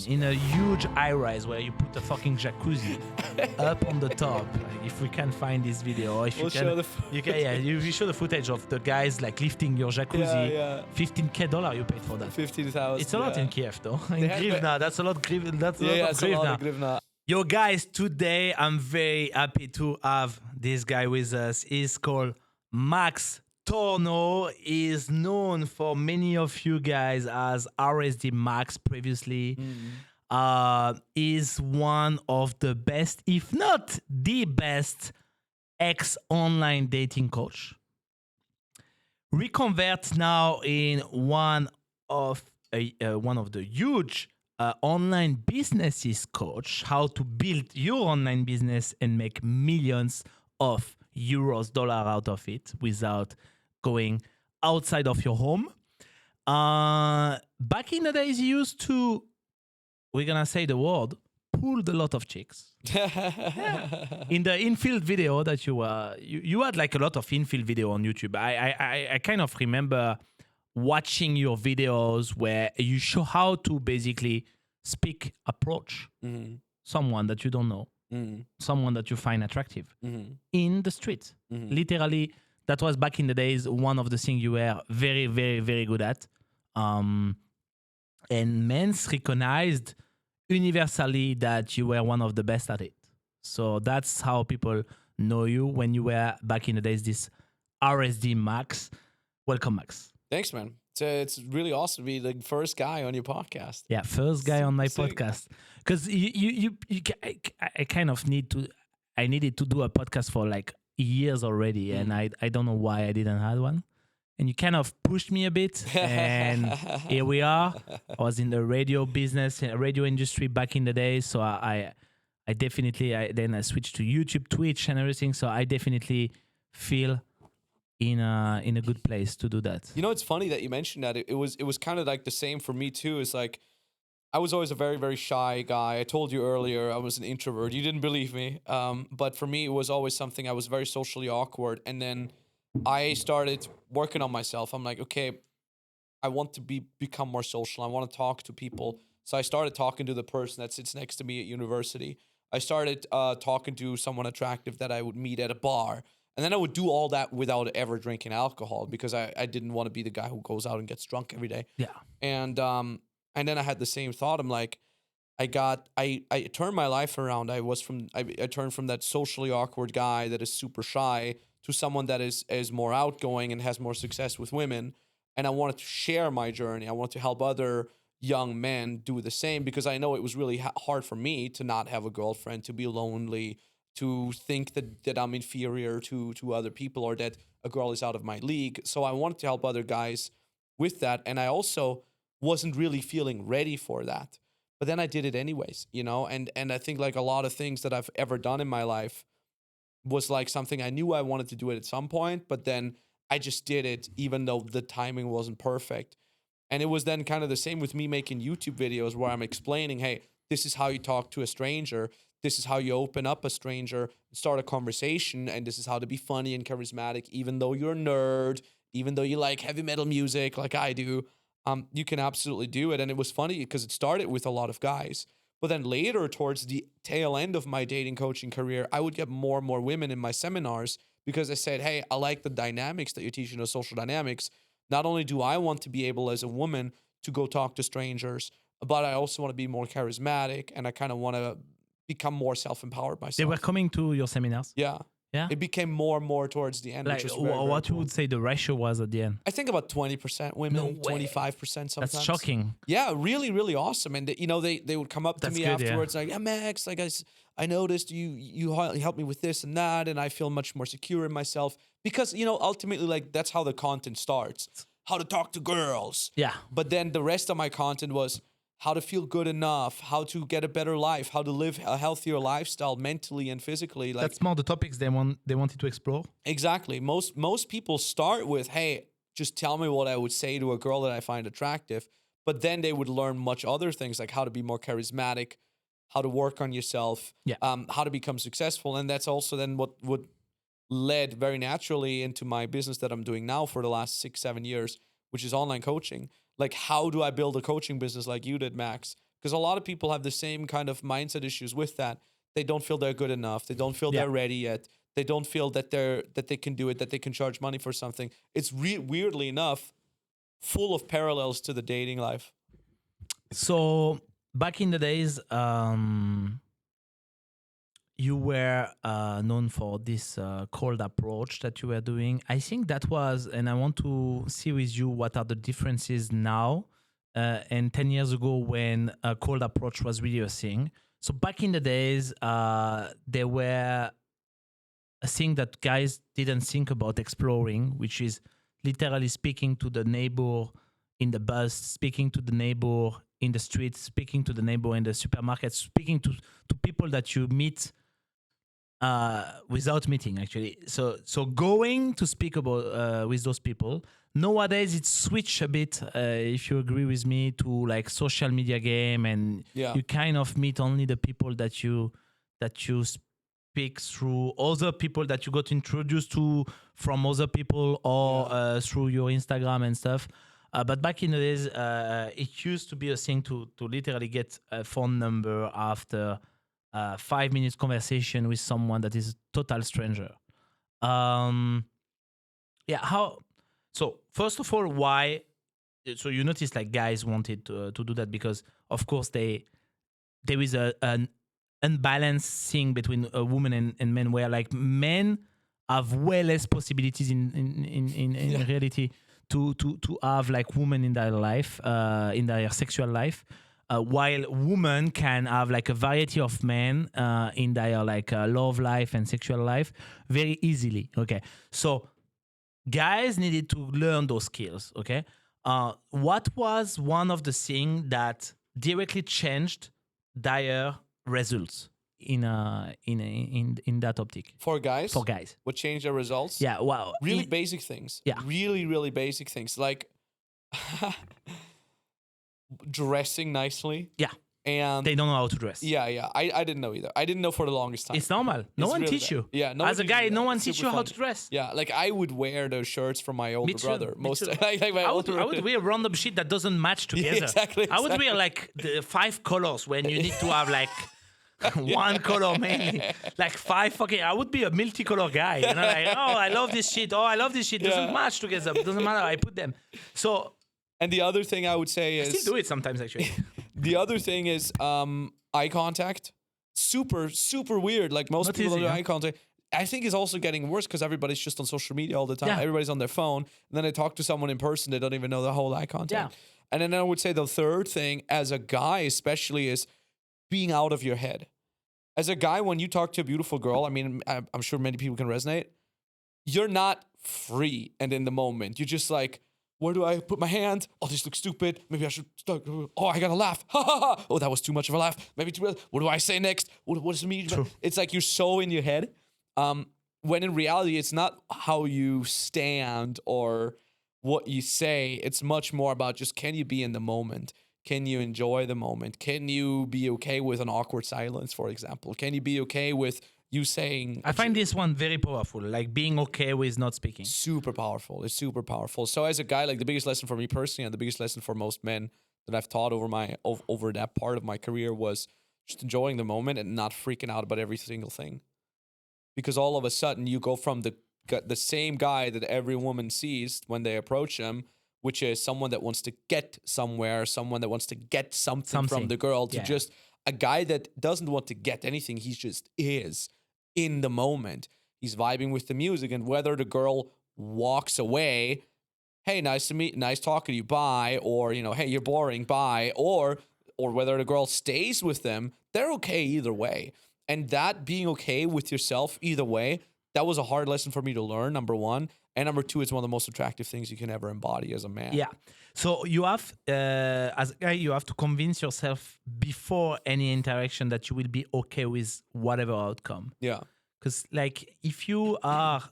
in a huge high rise where you put a fucking jacuzzi up on the top. Like, if we can find this video, or if We'll you can, show the you can, yeah, you show the footage of the guys like lifting your jacuzzi. Yeah. $15K you paid for that. 15,000. It's a lot in Kyiv though. In had Grivna, that's a lot. That's a lot of it's a lot Grivna. of grivna. Yo, guys, today I'm very happy to have this guy with us. He's called Max Tornow. Is known for many of you guys as RSD Max previously. Is one of the best, if not the best, online dating coach. Reconvert now in one of the huge online businesses coach, how to build your online business and make millions of euros, dollar out of it without going outside of your home. Back in the days, you used to, we're gonna say the word, pulled a lot of chicks. In the infield video that you had like a lot of infield video on YouTube. I kind of remember watching your videos where you show how to basically approach someone that you don't know, someone that you find attractive in the street. Literally, that was back in the days one of the things you were very, very, very good at. And men's recognized universally that you were one of the best at it. So that's how people know you when you were back in the days, this RSD Max. Welcome, Max. Thanks, man. It's really awesome to be the first guy on your podcast. Yeah, first guy on my podcast. Because I kind of I needed to do a podcast for like years already, and I don't know why I didn't have one. And you kind of pushed me a bit, and here we are. I was in the radio business, radio industry back in the day, so I definitely then I switched to YouTube, Twitch, and everything. So I definitely feel in a good place to do that. You know, it's funny that you mentioned that. It was kind of like the same for me too. It's like I was always a very, very shy guy. I told you earlier I was an introvert. You didn't believe me, but for me it was always something. I was very socially awkward, and then I started working on myself. I'm like, okay, I want to become more social. I want to talk to people. So I started talking to the person that sits next to me at university. I started talking to someone attractive that I would meet at a bar. And then I would do all that without ever drinking alcohol because I didn't want to be the guy who goes out and gets drunk every day. Yeah. And then I had the same thought. I'm like, I turned my life around. I turned from that socially awkward guy that is super shy to someone that is more outgoing and has more success with women. And I wanted to share my journey. I wanted to help other young men do the same because I know it was really hard for me to not have a girlfriend, to be lonely, to think that I'm inferior to other people or that a girl is out of my league. So I wanted to help other guys with that. And I also wasn't really feeling ready for that. But then I did it anyways, you know? And I think like a lot of things that I've ever done in my life was like something I knew I wanted to do it at some point, but then I just did it even though the timing wasn't perfect. And it was then kind of the same with me making YouTube videos where I'm explaining, hey, this is how you talk to a stranger. This is how you open up a stranger, start a conversation, and this is how to be funny and charismatic, even though you're a nerd, even though you like heavy metal music like I do. You can absolutely do it. And it was funny because it started with a lot of guys. But then later, towards the tail end of my dating coaching career, I would get more and more women in my seminars because I said, hey, I like the dynamics that you're teaching, the social dynamics. Not only do I want to be able as a woman to go talk to strangers, but I also want to be more charismatic and I kind of want to become more self-empowered myself. They were coming to your seminars? Yeah. Yeah. It became more and more towards the end. Like, which was very, what very you would say the ratio was at the end? I think about 20% women, No way. 25% sometimes. That's shocking. Yeah, really, really awesome. And you know, they would come up to That's me good, afterwards like, yeah, Max, like I noticed you helped me with this and that, and I feel much more secure in myself because, you know, ultimately like that's how the content starts. How to talk to girls. Yeah. But then the rest of my content was how to feel good enough, how to get a better life, how to live a healthier lifestyle mentally and physically. Like, that's more the topics they wanted to explore. Exactly. Most people start with, hey, just tell me what I would say to a girl that I find attractive. But then they would learn much other things like how to be more charismatic, how to work on yourself, how to become successful. And that's also then what led very naturally into my business that I'm doing now for the last 6-7 years, which is online coaching. Like, how do I build a coaching business like you did, Max? Because a lot of people have the same kind of mindset issues with that. They don't feel they're good enough. They don't feel Yeah. they're ready yet. They don't feel that they can do it, that they can charge money for something. It's weirdly enough full of parallels to the dating life. So back in the days, you were known for this cold approach that you were doing. I think that was, and I want to see with you what are the differences now and 10 years ago when a cold approach was really a thing. So back in the days, there were a thing that guys didn't think about exploring, which is literally speaking to the neighbor in the bus, speaking to the neighbor in the street, speaking to the neighbor in the supermarket, speaking to people that you meet without meeting, actually. So going to speak about with those people. Nowadays, it's switched a bit, if you agree with me, to like social media game, and you kind of meet only the people that you speak through other people that you got introduced to from other people or through your Instagram and stuff. But back in the days, it used to be a thing to literally get a phone number after 5 minutes conversation with someone that is a total stranger. So first of all, why? So you notice like guys wanted to do that because of course there is an unbalanced thing between a woman and men, where like men have way less possibilities in reality to have like women in their life, in their sexual life, while women can have like a variety of men in their like love life and sexual life very easily. Okay, so guys needed to learn those skills. Okay, what was one of the things that directly changed their results in that optic For guys? for guys? What changed their results? Yeah, wow. Really basic things. Yeah. Really, really basic things. Like dressing nicely. Yeah. And They don't know how to dress. yeah. I didn't know either. I didn't know for the longest time. It's normal. No It's one really teach bad. you. Yeah. As a guy, no one It's teach super you how fun. to dress. Yeah, like I would wear those shirts from my older Me too, brother. me too. Like my I would older wear random shit that doesn't match together. exactly, I would wear exactly. like the 5 colors when you need to have like one color mainly. Like 5 fucking. I would be a multicolor guy. You know, like, oh, I love this shit. Oh, I love this shit. Doesn't Yeah. match together. Doesn't matter. I put them. So And the other thing I would say I is still do it sometimes actually. the other thing is eye contact. Super weird. Like most Not people easy, don't do huh? eye contact. I think it's also getting worse because everybody's just on social media all the time. Yeah. Everybody's on their phone. And then they talk to someone in person. They don't even know the whole eye contact. Yeah. And then I would say the third thing, as a guy especially, is being out of your head. As a guy, when you talk to a beautiful girl, I mean, I'm sure many people can resonate. You're not free and in the moment. You're just like, where do I put my hand? Oh, this looks stupid. Maybe I should start. Oh, I gotta laugh. Ha ha ha. Oh, that was too much of a laugh. Maybe too. What do I say next? What does it mean? It's like you're so in your head. When in reality, it's not how you stand or what you say. It's much more about just, can you be in the moment? Can you enjoy the moment? Can you be okay with an awkward silence, for example? Can you be okay with you saying... I find this one very powerful, like being okay with not speaking. Super powerful. It's super powerful. So as a guy, like the biggest lesson for me personally, and the biggest lesson for most men that I've taught over that part of my career, was just enjoying the moment and not freaking out about every single thing. Because all of a sudden you go from the same guy that every woman sees when they approach him, which is someone that wants to get somewhere, someone that wants to get something from the girl, to just a guy that doesn't want to get anything. He just is in the moment. He's vibing with the music, and whether the girl walks away, hey, nice to meet, nice talking to you, bye, or, you know, hey, you're boring, bye, or whether the girl stays with them, they're okay either way. And that being okay with yourself either way, that was a hard lesson for me to learn, number one. And number two, it's one of the most attractive things you can ever embody as a man. Yeah. So you have, as a guy, you have to convince yourself before any interaction that you will be okay with whatever outcome. Yeah. Because like if you are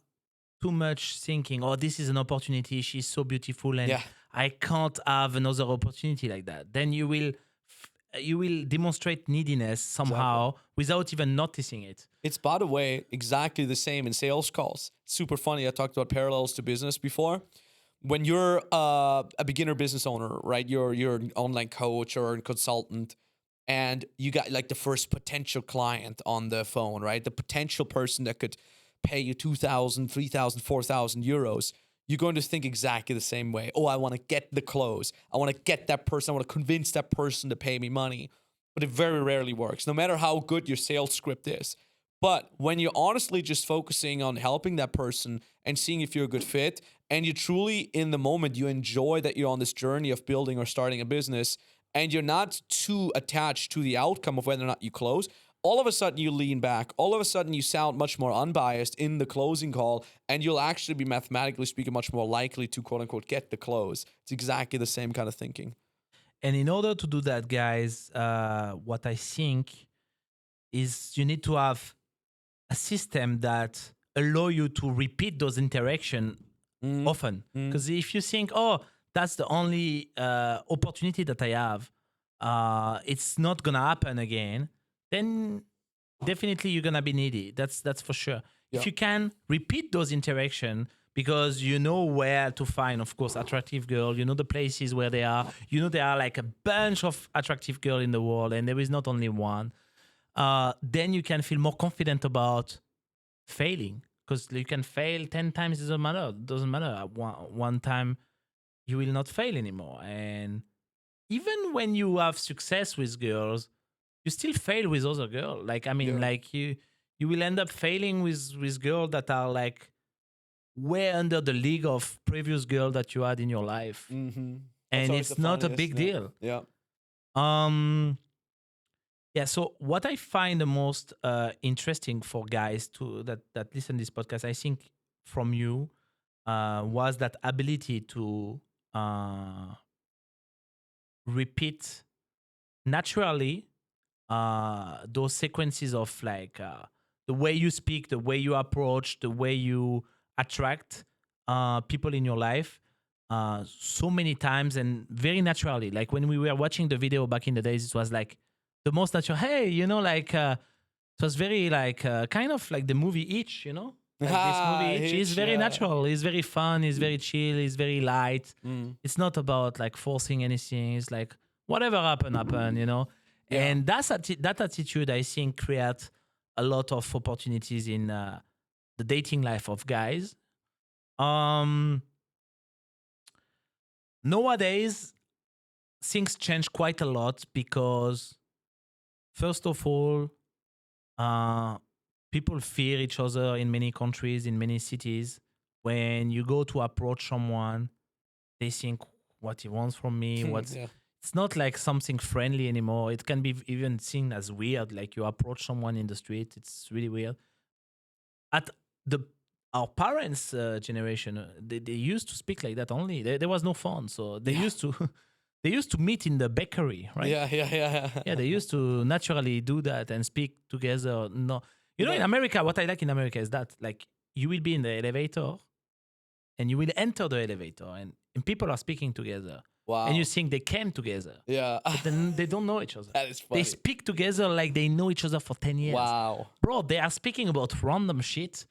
too much thinking, oh, this is an opportunity, she's so beautiful and I can't have another opportunity like that, then you will demonstrate neediness somehow without even noticing it. It's, by the way, exactly the same in sales calls. Super funny. I talked about parallels to business before. When you're a beginner business owner, right? You're an online coach or a consultant. and you got like the first potential client on the phone, right? The potential person that could pay you 2,000, 3,000, 4,000 euros. You're going to think exactly the same way. Oh, I want to get the close. I want to get that person. I want to convince that person to pay me money. But it very rarely works, no matter how good your sales script is. But when you're honestly just focusing on helping that person and seeing if you're a good fit, and you truly, in the moment, you enjoy that you're on this journey of building or starting a business, and you're not too attached to the outcome of whether or not you close, all of a sudden you lean back. All of a sudden you sound much more unbiased in the closing call, and you'll actually be, mathematically speaking, much more likely to, quote unquote, get the close. It's exactly the same kind of thinking. And in order to do that, guys, what I think is you need to have a system that allow you to repeat those interactions often. Because if you think, oh, that's the only opportunity that I have, it's not gonna happen again, then definitely you're gonna be needy. That's for sure. Yeah. If you can repeat those interactions because you know where to find, of course, attractive girl, you know the places where they are, you know there are like a bunch of attractive girls in the world and there is not only one, then you can feel more confident about failing, because you can fail 10 times, it doesn't matter. One time you will not fail anymore. And even when you have success with girls, you still fail with other girls. Like, I mean, like you will end up failing with girls that are like way under the league of previous girl that you had in your life. And it's not a big deal. Yeah. Yeah, so what I find the most interesting for guys that listen to this podcast, I think from you, was that ability to repeat naturally those sequences of like the way you speak, the way you approach, the way you attract people in your life so many times and very naturally. Like when we were watching the video back in the days, it was like the most natural. Hey, you know, like it was very like kind of like the movie Itch, you know? Like this movie Itch is very natural. It's very fun. It's very chill. It's very light. It's not about like forcing anything. It's like whatever happen, you know? Yeah. And that attitude, I think, creates a lot of opportunities in the dating life of guys. Nowadays, things change quite a lot because, first of all, people fear each other in many countries, in many cities. When you go to approach someone, they think what he wants from me. It's not like something friendly anymore. It can be even seen as weird. Like you approach someone in the street, it's really weird. At our parents' generation, they used to speak like that only. There was no phone, so they used to they used to meet in the bakery, right? Yeah, they used to naturally do that and speak together. No, you know, in America, what I like in America is that like you will be in the elevator, and you will enter the elevator, and people are speaking together. Wow. And you think they came together. Yeah. But then they don't know each other. That is funny. They speak together like they know each other for 10 years. Wow. Bro, they are speaking about random shit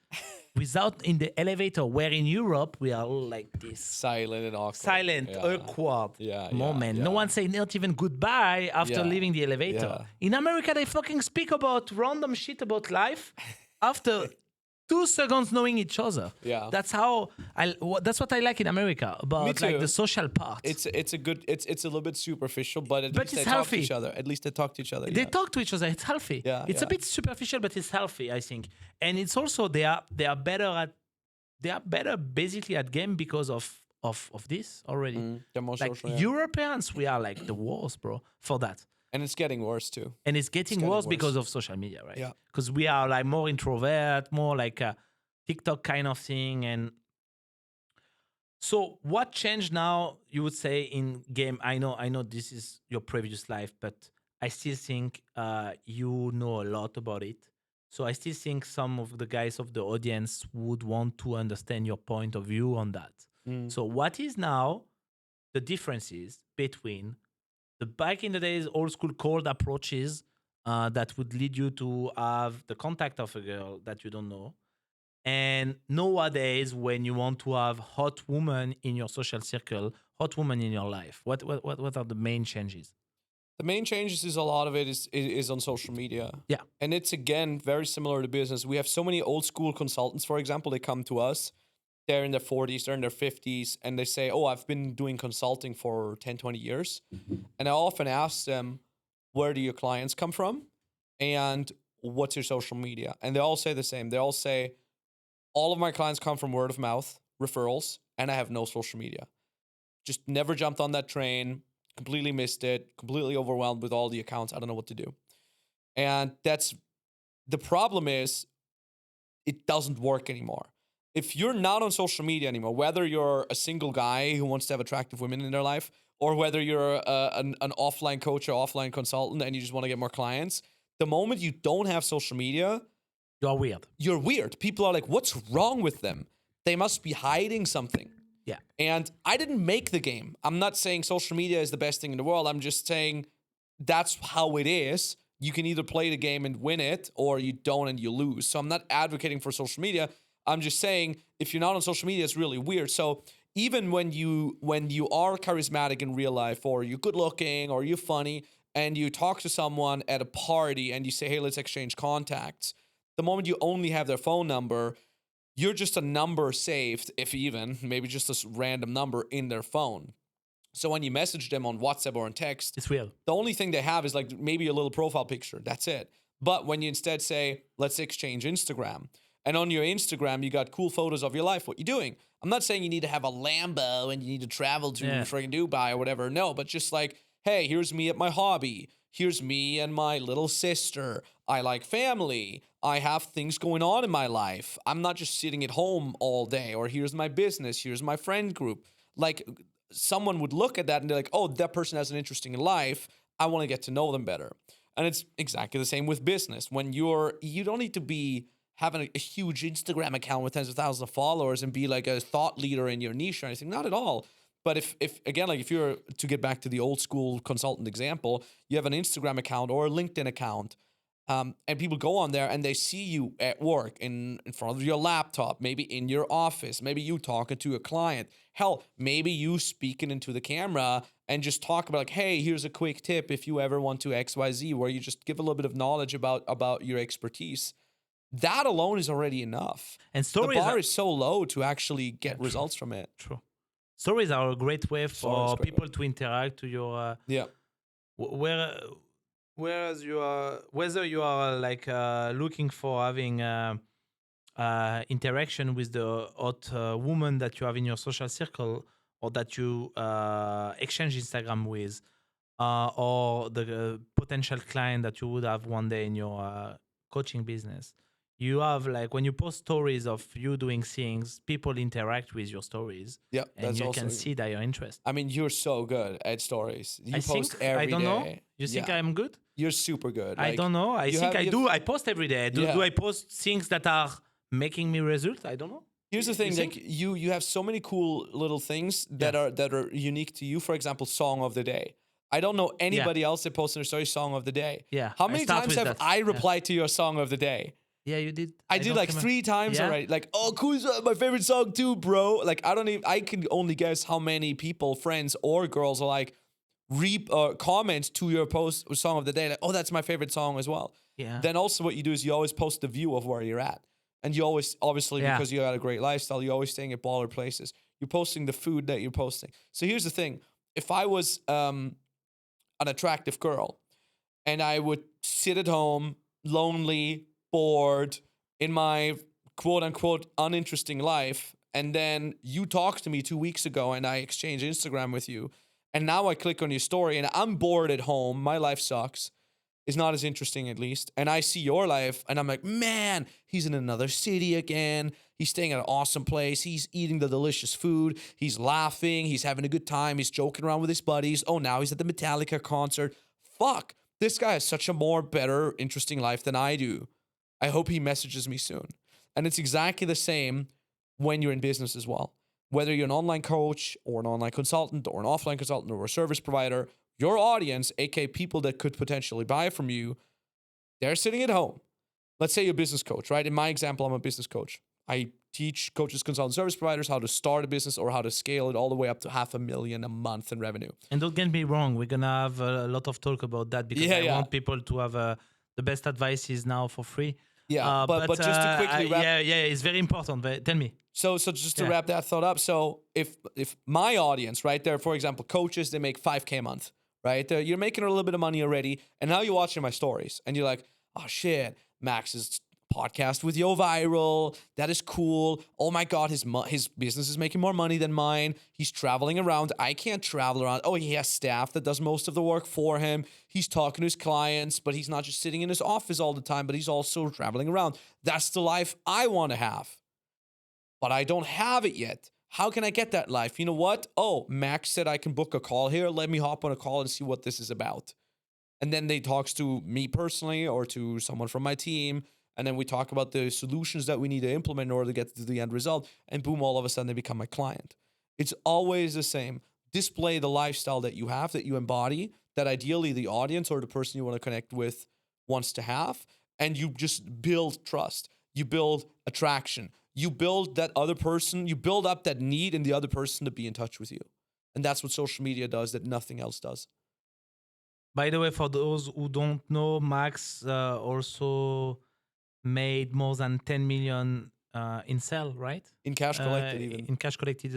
without in the elevator, where in Europe we are all like this. Silent and awkward. Awkward moment. No one say not even goodbye after leaving the elevator. In America, they fucking speak about random shit about life after 2 seconds knowing each other. Yeah. That's what I like in America about like the social part. It's a little bit superficial, but at least they it's talk healthy. to each other. At least they talk to each other. They talk to each other. It's healthy. It's a bit superficial, but it's healthy, I think. And it's also they are better basically at game because of this already. They're more like social, Europeans, we are like the worst, bro, for that. And it's getting worse too. And it's getting worse because of social media, right? Yeah. Because we are like more introvert, more like a TikTok kind of thing. And so what changed now, you would say, in game? I know this is your previous life, but I still think you know a lot about it. So I still think some of the guys of the audience would want to understand your point of view on that. So what is now the differences between the back in the days old school cold approaches that would lead you to have the contact of a girl that you don't know, and nowadays when you want to have hot woman in your social circle, hot woman in your life? What are the main changes? The main changes is a lot of it is on social media. Yeah. And it's, again, very similar to business. We have so many old school consultants, for example, they come to us. They're in their 40s, they're in their 50s, and they say, oh, I've been doing consulting for 10, 20 years. And I often ask them, where do your clients come from? And what's your social media? And they all say the same. They all say, all of my clients come from word of mouth, referrals, and I have no social media. Just never jumped on that train, completely missed it, completely overwhelmed with all the accounts. I don't know what to do. And that's the problem is it doesn't work anymore. If you're not on social media anymore, whether you're a single guy who wants to have attractive women in their life, or whether you're an offline coach or offline consultant and you just want to get more clients, the moment you don't have social media, You're weird. you're weird. People are like, what's wrong with them? They must be hiding something. Yeah. And I didn't make the game. I'm not saying social media is the best thing in the world. I'm just saying that's how it is. You can either play the game and win it, or you don't and you lose. So I'm not advocating for social media. I'm just saying if you're not on social media, it's really weird. So even when you are charismatic in real life, or you're good looking, or you're funny, and you talk to someone at a party and you say, hey, let's exchange contacts, the moment you only have their phone number, you're just a number saved, if even, maybe just a random number in their phone. So when you message them on WhatsApp or on text, It's weird. the only thing they have is like maybe a little profile picture. That's it. But when you instead say, let's exchange Instagram, and on your Instagram, you got cool photos of your life, what you're doing. I'm not saying you need to have a Lambo and you need to travel to friggin' Dubai or whatever. No, but just like, hey, here's me at my hobby. Here's me and my little sister. I like family. I have things going on in my life. I'm not just sitting at home all day. Or here's my business. Here's my friend group. Like, someone would look at that and they're like, oh, that person has an interesting life. I want to get to know them better. And it's exactly the same with business. When you don't need to be having a huge Instagram account with tens of thousands of followers and be like a thought leader in your niche or anything. Not at all. But if again, like if you're, to get back to the old school consultant example, you have an Instagram account or a LinkedIn account, and people go on there and they see you at work in front of your laptop, maybe in your office, maybe you talking to a client. Hell, maybe you speaking into the camera and just talk about like, hey, here's a quick tip if you ever want to XYZ, where you just give a little bit of knowledge about your expertise. That alone is already enough. And The stories bar are, is so low to actually get true. results from it. True. Stories are a great way Stories, for great people to interact to your Yeah. whereas you are, whether you are like looking for having interaction with the hot woman that you have in your social circle, or that you exchange Instagram with, or the potential client that you would have one day in your coaching business. You have like, when you post stories of you doing things, people interact with your stories, Yeah. and That's you also. can see that you're interested. I mean, you're so good at stories. You I post think, every I don't know. day. You think Yeah. I'm good? You're super good. I Like, don't know. I you think have- I you do. have- I post every day. Do Yeah. I post things that are making me result? I don't know. Here's the You thing, think? like you have so many cool little things that are unique to you. For example, song of the day. I don't know anybody else that posts in their story song of the day. Yeah, How I many start times with have that. I Yeah. replied to your song of the day? Yeah, you did. I did don't like remember. 3 times Yeah? already. Like, oh, cool, my favorite song too, bro. Like, I can only guess how many people, friends or girls, are like comment to your post song of the day. Like, oh, that's my favorite song as well. Yeah. Then also what you do is you always post the view of where you're at. And you always, obviously, Yeah. because you got a great lifestyle, you're always staying at baller places. You're posting the food that you're posting. So here's the thing. If I was an attractive girl and I would sit at home, lonely, bored, in my quote unquote uninteresting life, and then you talked to me 2 weeks ago and I exchanged Instagram with you, and now I click on your story and I'm bored at home, my life sucks, is not as interesting at least, and I see your life and I'm like, man, he's in another city again, he's staying at an awesome place, he's eating the delicious food, he's laughing, he's having a good time, he's joking around with his buddies, oh, now he's at the Metallica concert. Fuck, this guy has such a more better, interesting life than I do. I hope he messages me soon. And it's exactly the same when you're in business as well. Whether you're an online coach or an online consultant or an offline consultant or a service provider, your audience, aka people that could potentially buy from you, they're sitting at home. Let's say you're a business coach, right? In my example, I'm a business coach. I teach coaches, consultants, service providers how to start a business or how to scale it all the way up to $500,000 a month in revenue. And don't get me wrong, we're gonna have a lot of talk about that because I want people to have the best advices now for free. Yeah, but just to quickly wrap, it's very important. But tell me. So just to wrap that thought up, so if my audience, right there, for example, coaches, they make $5K a month, right? You're making a little bit of money already, and now you're watching my stories, and you're like, oh shit, Max's podcast with Yo Viral, that is cool. Oh my God, his business is making more money than mine. He's traveling around. I can't travel around. Oh, he has staff that does most of the work for him. He's talking to his clients, but he's not just sitting in his office all the time, but he's also traveling around. That's the life I want to have. But I don't have it yet. How can I get that life? You know what? Oh, Max said I can book a call here. Let me hop on a call and see what this is about. And then they talks to me personally or to someone from my team. And then we talk about the solutions that we need to implement in order to get to the end result. And boom, all of a sudden they become my client. It's always the same. Display the lifestyle that you have, that you embody, that ideally the audience or the person you want to connect with wants to have. And you just build trust. You build attraction. You build that other person. You build up that need in the other person to be in touch with you. And that's what social media does that nothing else does. By the way, for those who don't know, Max also made more than 10 million in sale, right? In cash collected even. In cash collected,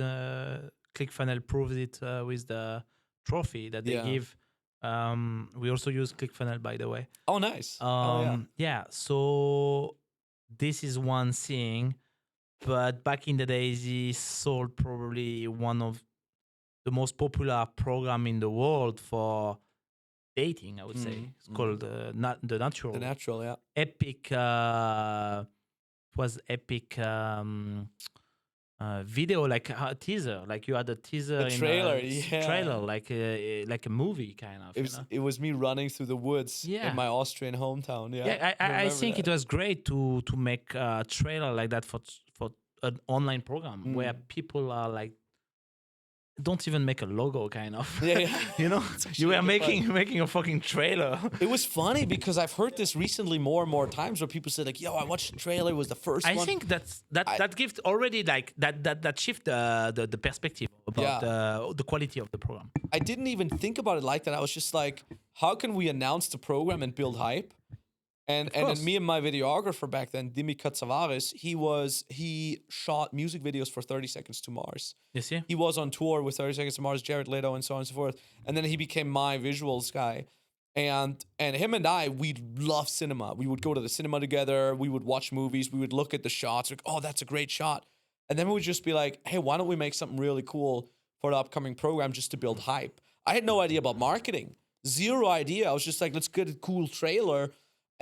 ClickFunnels proves it with the trophy that they give. We also use ClickFunnels, by the way. Oh, nice. Yeah, so this is one thing. But back in the days, he sold probably one of the most popular program in the world for dating, I would say. It's called The Natural. The Natural, yeah. Epic. It was epic video, like a teaser. Like you had a teaser. The trailer, Trailer, like a movie, kind of. It was me running through the woods in my Austrian hometown. Yeah, I think it was great to make a trailer like that for an online program where people are like, don't even make a logo, kind of. You know, you were making a fucking trailer. It was funny because I've heard this recently more and more times where people say like, "Yo, I watched the trailer. It was the first one." I think that gives already like that shift the perspective about the quality of the program. I didn't even think about it like that. I was just like, how can we announce the program and build hype? And then me and my videographer back then, Dimi Katsavaris, he shot music videos for 30 Seconds to Mars. Yes, yeah. He was on tour with 30 Seconds to Mars, Jared Leto, and so on and so forth. And then he became my visuals guy. And him and I, we love cinema. We would go to the cinema together. We would watch movies. We would look at the shots. Like, oh, that's a great shot. And then we would just be like, hey, why don't we make something really cool for the upcoming program just to build hype? I had no idea about marketing. Zero idea. I was just like, let's get a cool trailer.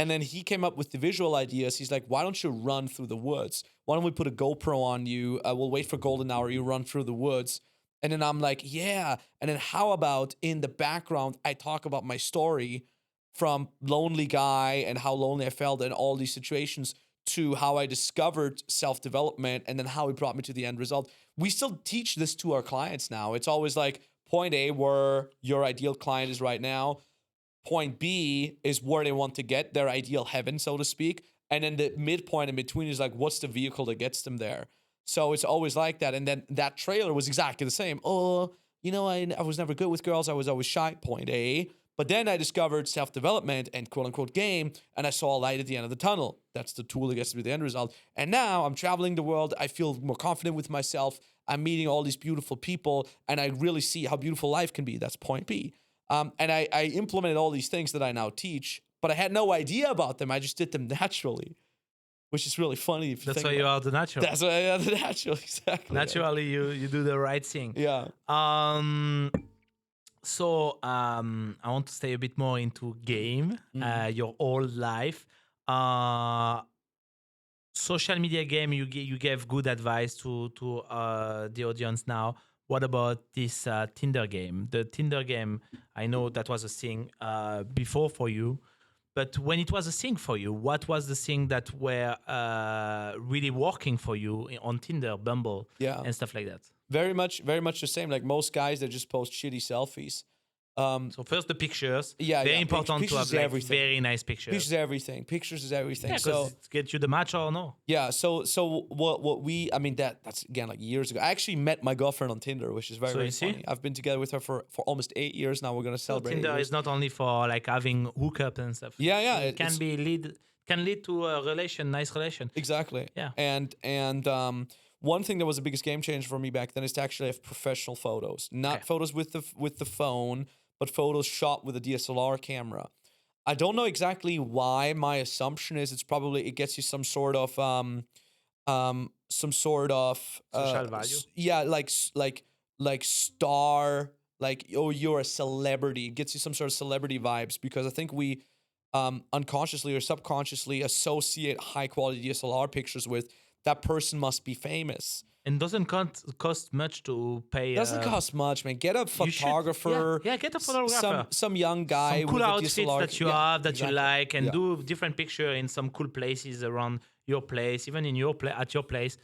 And then he came up with the visual ideas. He's like, why don't you run through the woods? Why don't we put a GoPro on you? We'll wait for golden hour. You run through the woods. And then I'm like, yeah. And then how about in the background, I talk about my story from lonely guy and how lonely I felt in all these situations to how I discovered self-development and then how it brought me to the end result. We still teach this to our clients now. It's always like point A, where your ideal client is right now. Point B is where they want to get their ideal heaven, so to speak. And then the midpoint in between is like, what's the vehicle that gets them there? So it's always like that. And then that trailer was exactly the same. Oh, you know, I was never good with girls. I was always shy, point A. But then I discovered self-development and quote-unquote game, and I saw a light at the end of the tunnel. That's the tool that gets me the end result. And now I'm traveling the world. I feel more confident with myself. I'm meeting all these beautiful people, and I really see how beautiful life can be. That's point B. And I implemented all these things that I now teach, but I had no idea about them. I just did them naturally, which is really funny. If you That's think why you are the natural. That's why I am the natural, exactly. Naturally, you do the right thing. Yeah. So I want to stay a bit more into game, your whole life. Social media game, you gave good advice to the audience now. What about this Tinder game? The Tinder game, I know that was a thing before for you, but when it was a thing for you, what was the thing that were really working for you on Tinder, Bumble, and stuff like that? Very much the same. Like most guys, they just post shitty selfies. So first the pictures. Yeah, Very yeah, important pictures to have is like everything. very nice pictures. Pictures is everything. Pictures is everything. Yeah, because it gets you the match or no. Yeah, so what we I mean that's again like years ago. I actually met my girlfriend on Tinder, which is very So very you see? funny. I've been together with her for almost 8 years now. We're gonna So celebrate 8 Tinder years. is not only for like having hookup and stuff. Yeah, yeah, It can lead to a relation, nice relation. Exactly. Yeah. And one thing that was the biggest game changer for me back then is to actually have professional photos, not Okay. photos with the phone, but photos shot with a DSLR camera. I don't know exactly why. My assumption is it gets you some sort of Social value. yeah, like star, like, oh, you're a celebrity. It gets you some sort of celebrity vibes, because I think we unconsciously or subconsciously associate high quality DSLR pictures with that person must be famous. And doesn't cost much to pay. Doesn't cost much, man. Get a You should. photographer. Yeah, get a photographer. Some young guy Some cool with a outfits DSLR. that you Yeah, have that exactly. you like, and Yeah. do different picture in some cool places around your place, even in your at your place.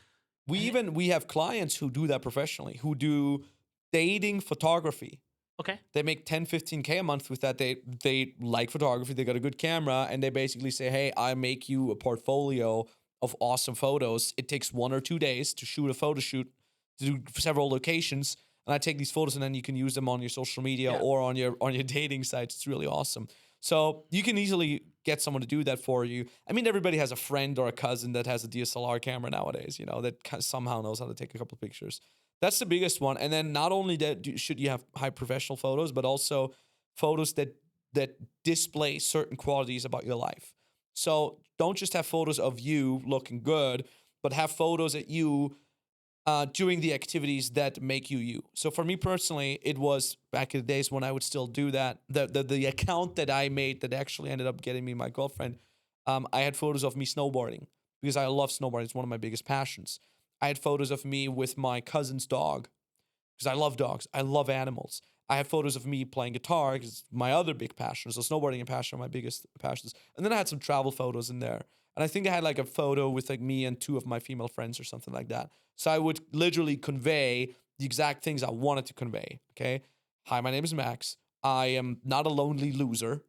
We have clients who do that professionally, who do dating photography. Okay. They make 10, 15K a month with that. They like photography. They got a good camera, and they basically say, hey, I make you a portfolio of awesome photos. It takes 1 or 2 days to shoot a photo shoot, to do several locations. And I take these photos, and then you can use them on your social media Yeah. or on your dating sites. It's really awesome. So you can easily get someone to do that for you. I mean, everybody has a friend or a cousin that has a DSLR camera nowadays, that somehow knows how to take a couple of pictures. That's the biggest one. And then not only should you have high professional photos, but also photos that display certain qualities about your life. So don't just have photos of you looking good, but have photos at you doing the activities that make you you. So for me personally, it was back in the days when I would still do that. The account that I made that actually ended up getting me my girlfriend, I had photos of me snowboarding, because I love snowboarding. It's one of my biggest passions. I had photos of me with my cousin's dog, because I love dogs. I love animals. I have photos of me playing guitar, because it's my other big passion. So snowboarding and passion are my biggest passions. And then I had some travel photos in there. And I think I had like a photo with like me and 2 of my female friends or something like that. So I would literally convey the exact things I wanted to convey. Okay. Hi, my name is Max. I am not a lonely loser.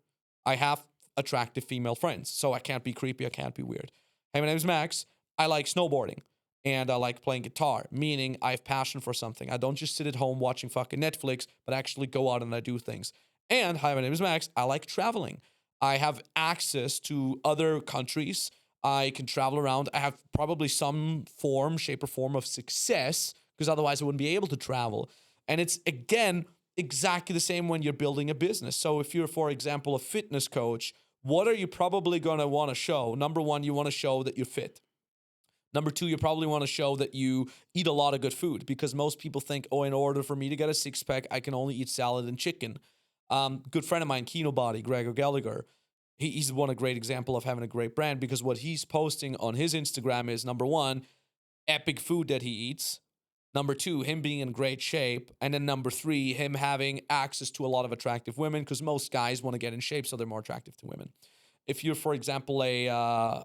I have attractive female friends, so I can't be creepy. I can't be weird. Hey, my name is Max. I like snowboarding. And I like playing guitar, meaning I have passion for something. I don't just sit at home watching fucking Netflix, but actually go out and I do things. And hi, my name is Max. I like traveling. I have access to other countries. I can travel around. I have probably some form, shape, or form of success, because otherwise I wouldn't be able to travel. And it's, again, exactly the same when you're building a business. So if you're, for example, a fitness coach, what are you probably going to want to show? Number one, you want to show that you're fit. Number two, you probably want to show that you eat a lot of good food, because most people think, oh, in order for me to get a six-pack, I can only eat salad and chicken. Good friend of mine, Kino Body, Gregor Gallagher, he's one a great example of having a great brand, because what he's posting on his Instagram is, number one, epic food that he eats. Number two, him being in great shape. And then number three, him having access to a lot of attractive women, because most guys want to get in shape so they're more attractive to women. If you're, for example, a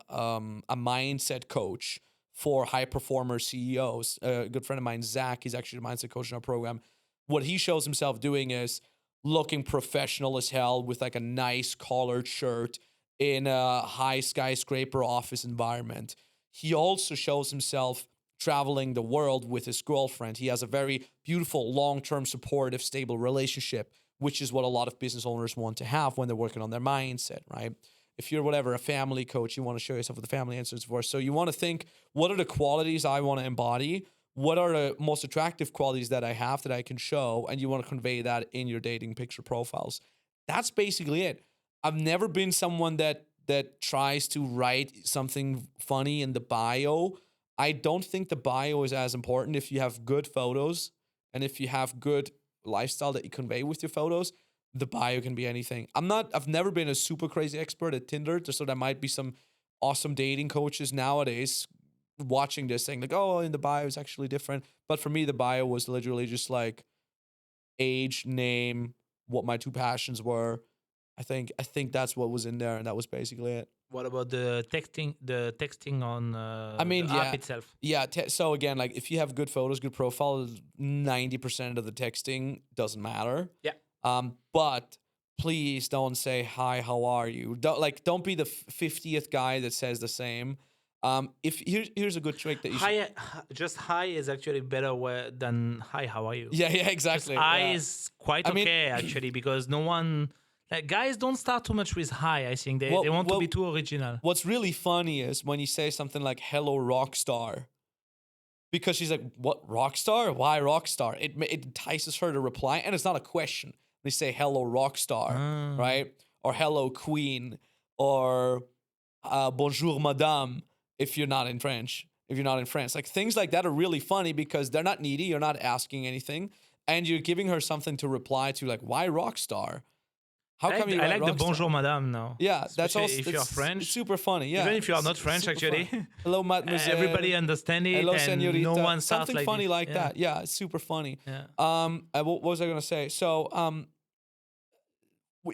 mindset coach for high performer CEOs. A good friend of mine, Zach, he's actually a mindset coach in our program. What he shows himself doing is looking professional as hell with like a nice collared shirt in a high skyscraper office environment. He also shows himself traveling the world with his girlfriend. He has a very beautiful, long-term, supportive, stable relationship, which is what a lot of business owners want to have when they're working on their mindset, right? If you're whatever, a family coach, you want to show yourself with the family and so forth. So you want to think, what are the qualities I want to embody? What are the most attractive qualities that I have that I can show? And you want to convey that in your dating picture profiles. That's basically it. I've never been someone that tries to write something funny in the bio. I don't think the bio is as important. If you have good photos and if you have good lifestyle that you convey with your photos, the bio can be anything. I've never been a super crazy expert at Tinder, so there might be some awesome dating coaches nowadays watching this saying like, oh, in the bio is actually different. But for me, the bio was literally just like age, name, what my 2 passions were. I think that's what was in there, and that was basically it. What about the texting? The texting on I mean, the app itself. Yeah. So again, like if you have good photos, good profile, 90% of the texting doesn't matter. Yeah. But please don't say hi, how are you? Don't be the 50th guy that says the same. If here's a good trick that you should. Just hi is actually better than hi, how are you? Yeah, Just exactly. hi Yeah. is quite I mean- okay actually, because no one, like, guys don't start too much with hi. I think they want to be too original. What's really funny is when you say something like "Hello, rock star," because she's like, "What, rock star? Why rock star?" It entices her to reply, and it's not a question. They say "Hello, rock star," right? Or "Hello, queen," or "Bonjour, madame." If you're not in French, if you're not in France, like things like that are really funny because they're not needy. You're not asking anything, and you're giving her something to reply to. Like, why rock star? How come you I write like the rock star? bonjour madame now. Yeah, that's Especially also if you're it's French. super funny. Yeah, Even if you are not it's French, super actually. funny. Hello, mademoiselle. Everybody understand it, Hello, and señorita. no one starts Something like funny this. like Yeah. that. Yeah, it's super funny. Yeah. What was I gonna say? So,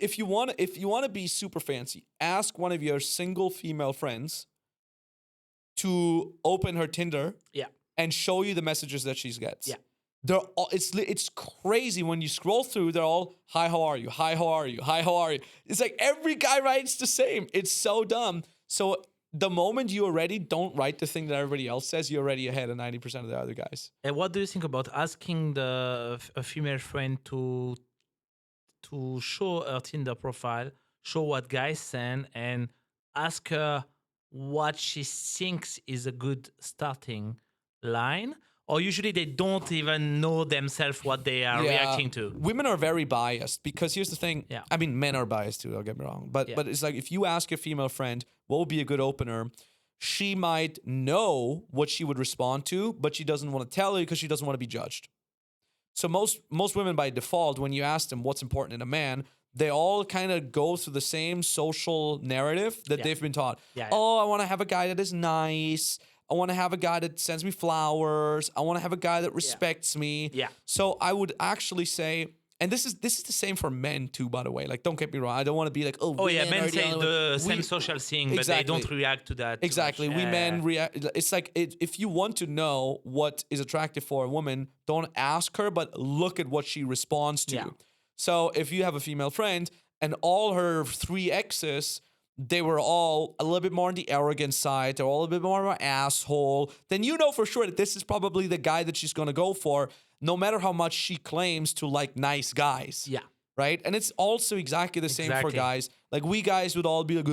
if you want to be super fancy, ask one of your single female friends to open her Tinder Yeah. and show you the messages that she gets. Yeah. They're all, it's crazy when you scroll through. They're all, "Hi, how are you? Hi, how are you? Hi, how are you?" It's like every guy writes the same. It's so dumb. So the moment you already don't write the thing that everybody else says, you're already ahead of 90% of the other guys. And what do you think about asking a female friend to show her Tinder profile, show what guys send, and ask her what she thinks is a good starting line? Or usually they don't even know themselves what they are reacting to. Women are very biased because here's the thing. Yeah. I mean, men are biased too, don't get me wrong. But it's like if you ask a female friend what would be a good opener, she might know what she would respond to, but she doesn't want to tell you because she doesn't want to be judged. So most women by default, when you ask them what's important in a man, they all kind of go through the same social narrative that they've been taught. Yeah. Oh, I want to have a guy that is nice. I want to have a guy that sends me flowers. I want to have a guy that respects me. Yeah. So I would actually say, and this is the same for men too, by the way. Like, don't get me wrong. I don't want to be like, oh, Oh yeah, women men are say only the one." same social thing, but Exactly. they don't react to that. too Exactly. much. We men react. It's like if you want to know what is attractive for a woman, don't ask her, but look at what she responds to. Yeah. So if you have a female friend and all her 3 exes, they were all a little bit more on the arrogant side, they're all a bit more of an asshole, then you know for sure that this is probably the guy that she's going to go for, no matter how much she claims to like nice guys. Yeah. Right? And it's also exactly the same for Exactly. guys. Like, we guys would all be like,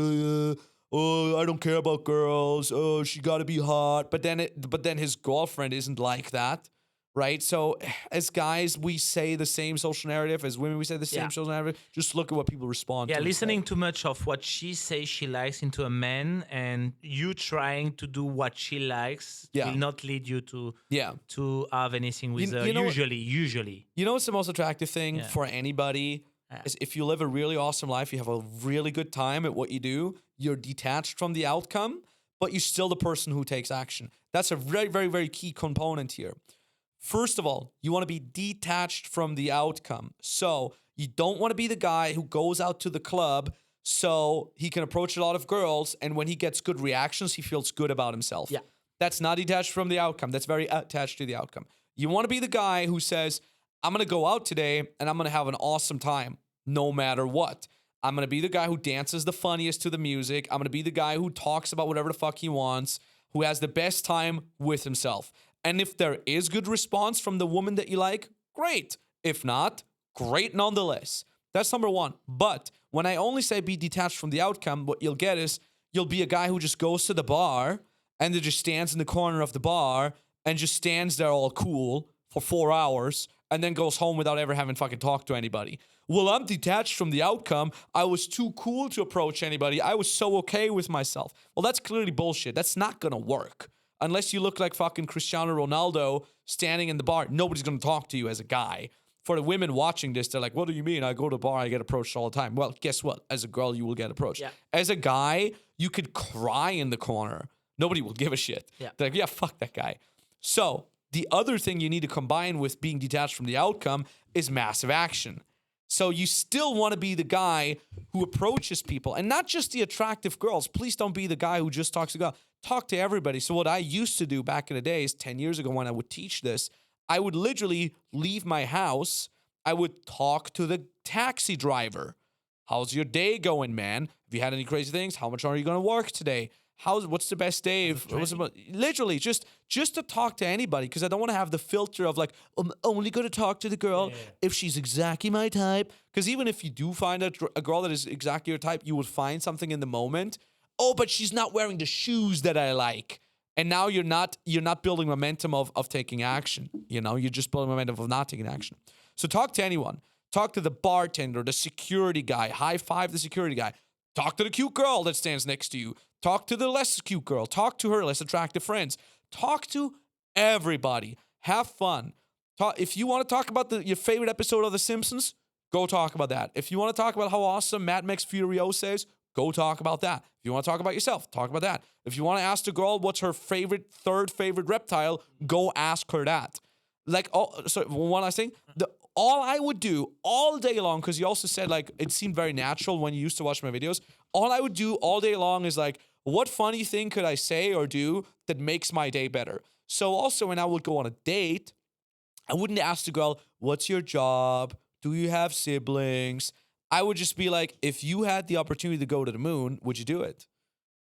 oh, I don't care about girls. Oh, she got to be hot. But then his girlfriend isn't like that, right? So as guys, we say the same social narrative. As women, we say the same Yeah. social narrative. Just look at what people respond Yeah, to. listening too much of what she says she likes into a man, and you trying to do what she likes will not lead you to have anything with her. you know what- Usually. You know what's the most attractive thing Yeah. for anybody is if you live a really awesome life, you have a really good time at what you do, you're detached from the outcome, but you're still the person who takes action. That's a very, very, very key component here. First of all, you want to be detached from the outcome. So you don't want to be the guy who goes out to the club so he can approach a lot of girls, and when he gets good reactions, he feels good about himself. Yeah. That's not detached from the outcome. That's very attached to the outcome. You want to be the guy who says, I'm going to go out today and I'm going to have an awesome time no matter what. I'm going to be the guy who dances the funniest to the music. I'm going to be the guy who talks about whatever the fuck he wants, who has the best time with himself. And if there is good response from the woman that you like, great. If not, great nonetheless. That's number one. But when I only say be detached from the outcome, what you'll get is you'll be a guy who just goes to the bar and then just stands in the corner of the bar and just stands there all cool for 4 hours and then goes home without ever having fucking talked to anybody. Well, I'm detached from the outcome. I was too cool to approach anybody. I was so okay with myself. Well, that's clearly bullshit. That's not going to work. Unless you look like fucking Cristiano Ronaldo standing in the bar, nobody's going to talk to you as a guy. For the women watching this, they're like, what do you mean? I go to the bar, I get approached all the time. Well, guess what? As a girl, you will get approached. Yeah. As a guy, you could cry in the corner. Nobody will give a shit. Yeah. They're like, yeah, fuck that guy. So the other thing you need to combine with being detached from the outcome is massive action. So you still want to be the guy who approaches people, and not just the attractive girls. Please don't be the guy who just talks to girls. Talk to everybody. So what I used to do back in the days, 10 years ago when I would teach this, I would literally leave my house. I would talk to the taxi driver. How's your day going, man? Have you had any crazy things? How much are you going to work today? What's the best day? Literally, just to talk to anybody, because I don't want to have the filter of like, I'm only going to talk to the girl if she's exactly my type. Because even if you do find a girl that is exactly your type, you would find something in the moment. Oh, but she's not wearing the shoes that I like. And now you're not building momentum of taking action. You know, you're just building momentum of not taking action. So talk to anyone. Talk to the bartender, the security guy. High five the security guy. Talk to the cute girl that stands next to you. Talk to the less cute girl. Talk to her less attractive friends. Talk to everybody. Have fun. If you want to talk about your favorite episode of The Simpsons, go talk about that. If you want to talk about how awesome Mad Max Furiosa is, go talk about that. If you want to talk about yourself, talk about that. If you want to ask the girl what's her third favorite reptile, go ask her that. Like, so one last thing. All I would do all day long, because you also said like it seemed very natural when you used to watch my videos. All I would do all day long is like, what funny thing could I say or do that makes my day better? So also when I would go on a date, I wouldn't ask the girl, what's your job? Do you have siblings? I would just be like, if you had the opportunity to go to the moon, would you do it?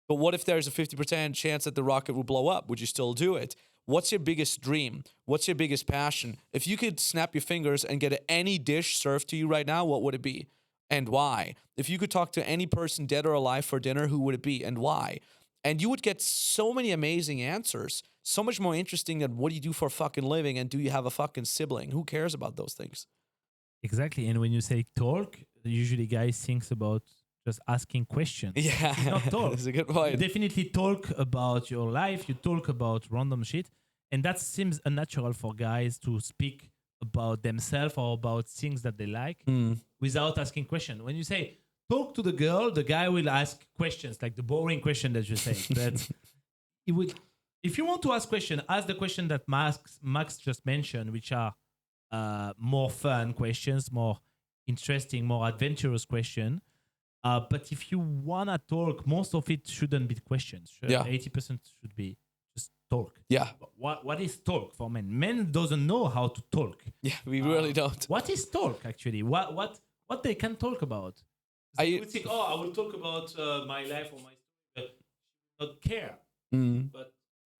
But what if there's a 50% chance that the rocket will blow up? Would you still do it? What's your biggest dream? What's your biggest passion? If you could snap your fingers and get any dish served to you right now, what would it be? And why? If you could talk to any person dead or alive for dinner, who would it be and why? And you would get so many amazing answers, so much more interesting than what do you do for a fucking living and do you have a fucking sibling? Who cares about those things? Exactly. And when you say talk, usually guys thinks about just asking questions. Yeah, not talk. That's a good point. You definitely talk about your life. You talk about random shit. And that seems unnatural for guys to speak about themselves or about things that they like without asking questions. When you say, talk to the girl, the guy will ask questions, like the boring question that you say. But he would, if you want to ask questions, ask the question that Max just mentioned, which are more fun questions, more interesting, more adventurous questions. But if you want to talk, most of it shouldn't be questions. 80% should be just talk. Yeah. What is talk for men? Men doesn't know how to talk. Yeah, we really don't. What is talk, actually? What they can talk about? They would think, I will talk about my life or my story, but not care. But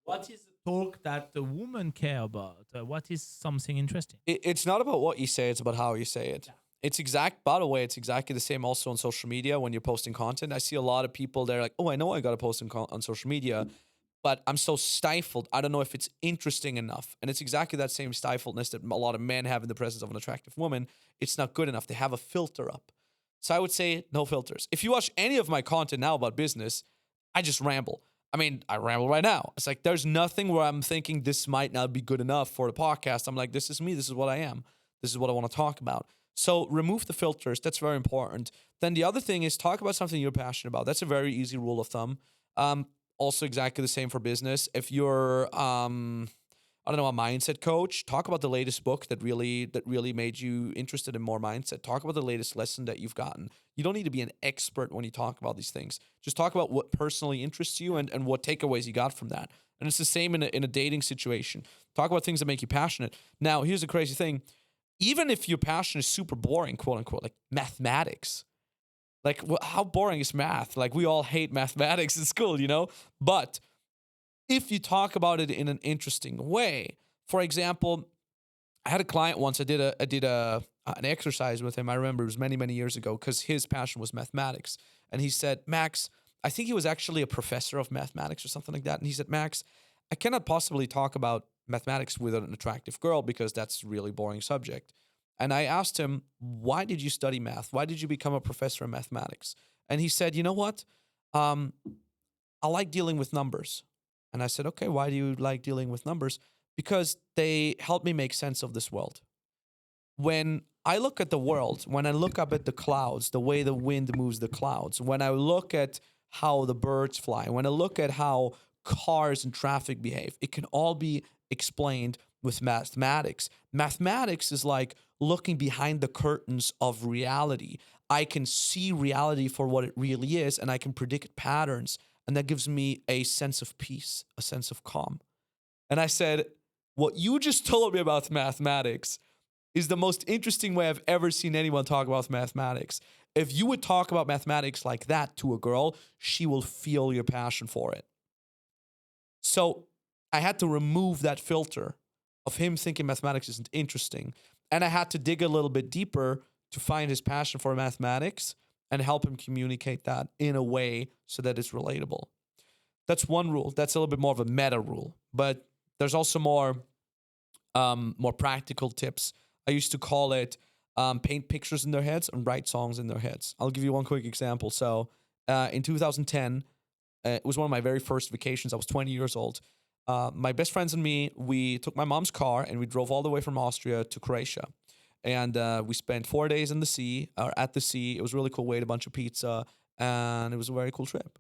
what is the talk that the woman care about? What is something interesting? It's not about what you say, it's about how you say it. Yeah. By the way, it's exactly the same also on social media when you're posting content. I see a lot of people, they're like, oh, I know I got to post on social media, but I'm so stifled. I don't know if it's interesting enough. And it's exactly that same stifledness that a lot of men have in the presence of an attractive woman. It's not good enough. They have a filter up. So I would say no filters. If you watch any of my content now about business, I just ramble. I mean, I ramble right now. It's like there's nothing where I'm thinking this might not be good enough for the podcast. I'm like, this is me. This is what I am. This is what I want to talk about. So remove the filters. That's very important. Then the other thing is talk about something you're passionate about. That's a very easy rule of thumb. Also exactly the same for business. If you're, I don't know, a mindset coach, talk about the latest book that really made you interested in more mindset. Talk about the latest lesson that you've gotten. You don't need to be an expert when you talk about these things. Just talk about what personally interests you and what takeaways you got from that. And it's the same in a dating situation. Talk about things that make you passionate. Now, here's the crazy thing. Even if your passion is super boring, quote unquote, like mathematics, like how boring is math? Like we all hate mathematics in school, you know? But if you talk about it in an interesting way, for example, I had a client once, I did an exercise with him. I remember it was many, many years ago because his passion was mathematics. And he said, Max, I think he was actually a professor of mathematics or something like that. And he said, Max, I cannot possibly talk about mathematics with an attractive girl because that's a really boring subject. And I asked him, why did you study math? Why did you become a professor of mathematics? And he said, you know what? I like dealing with numbers. And I said, okay, why do you like dealing with numbers? Because they help me make sense of this world. When I look at the world, when I look up at the clouds, the way the wind moves the clouds, when I look at how the birds fly, when I look at how cars and traffic behave, it can all be explained with mathematics. Mathematics is like looking behind the curtains of reality. I can see reality for what it really is, and I can predict patterns, and that gives me a sense of peace, a sense of calm. And I said, what you just told me about mathematics is the most interesting way I've ever seen anyone talk about mathematics. If you would talk about mathematics like that to a girl, she will feel your passion for it. So I had to remove that filter of him thinking mathematics isn't interesting. And I had to dig a little bit deeper to find his passion for mathematics and help him communicate that in a way so that it's relatable. That's one rule. That's a little bit more of a meta rule. But there's also more practical tips. I used to call it paint pictures in their heads and write songs in their heads. I'll give you one quick example. So in 2010, it was one of my very first vacations. I was 20 years old. My best friends and me, we took my mom's car and we drove all the way from Austria to Croatia. And we spent 4 days in the sea, or at the sea. It was really cool. We ate a bunch of pizza, and it was a very cool trip.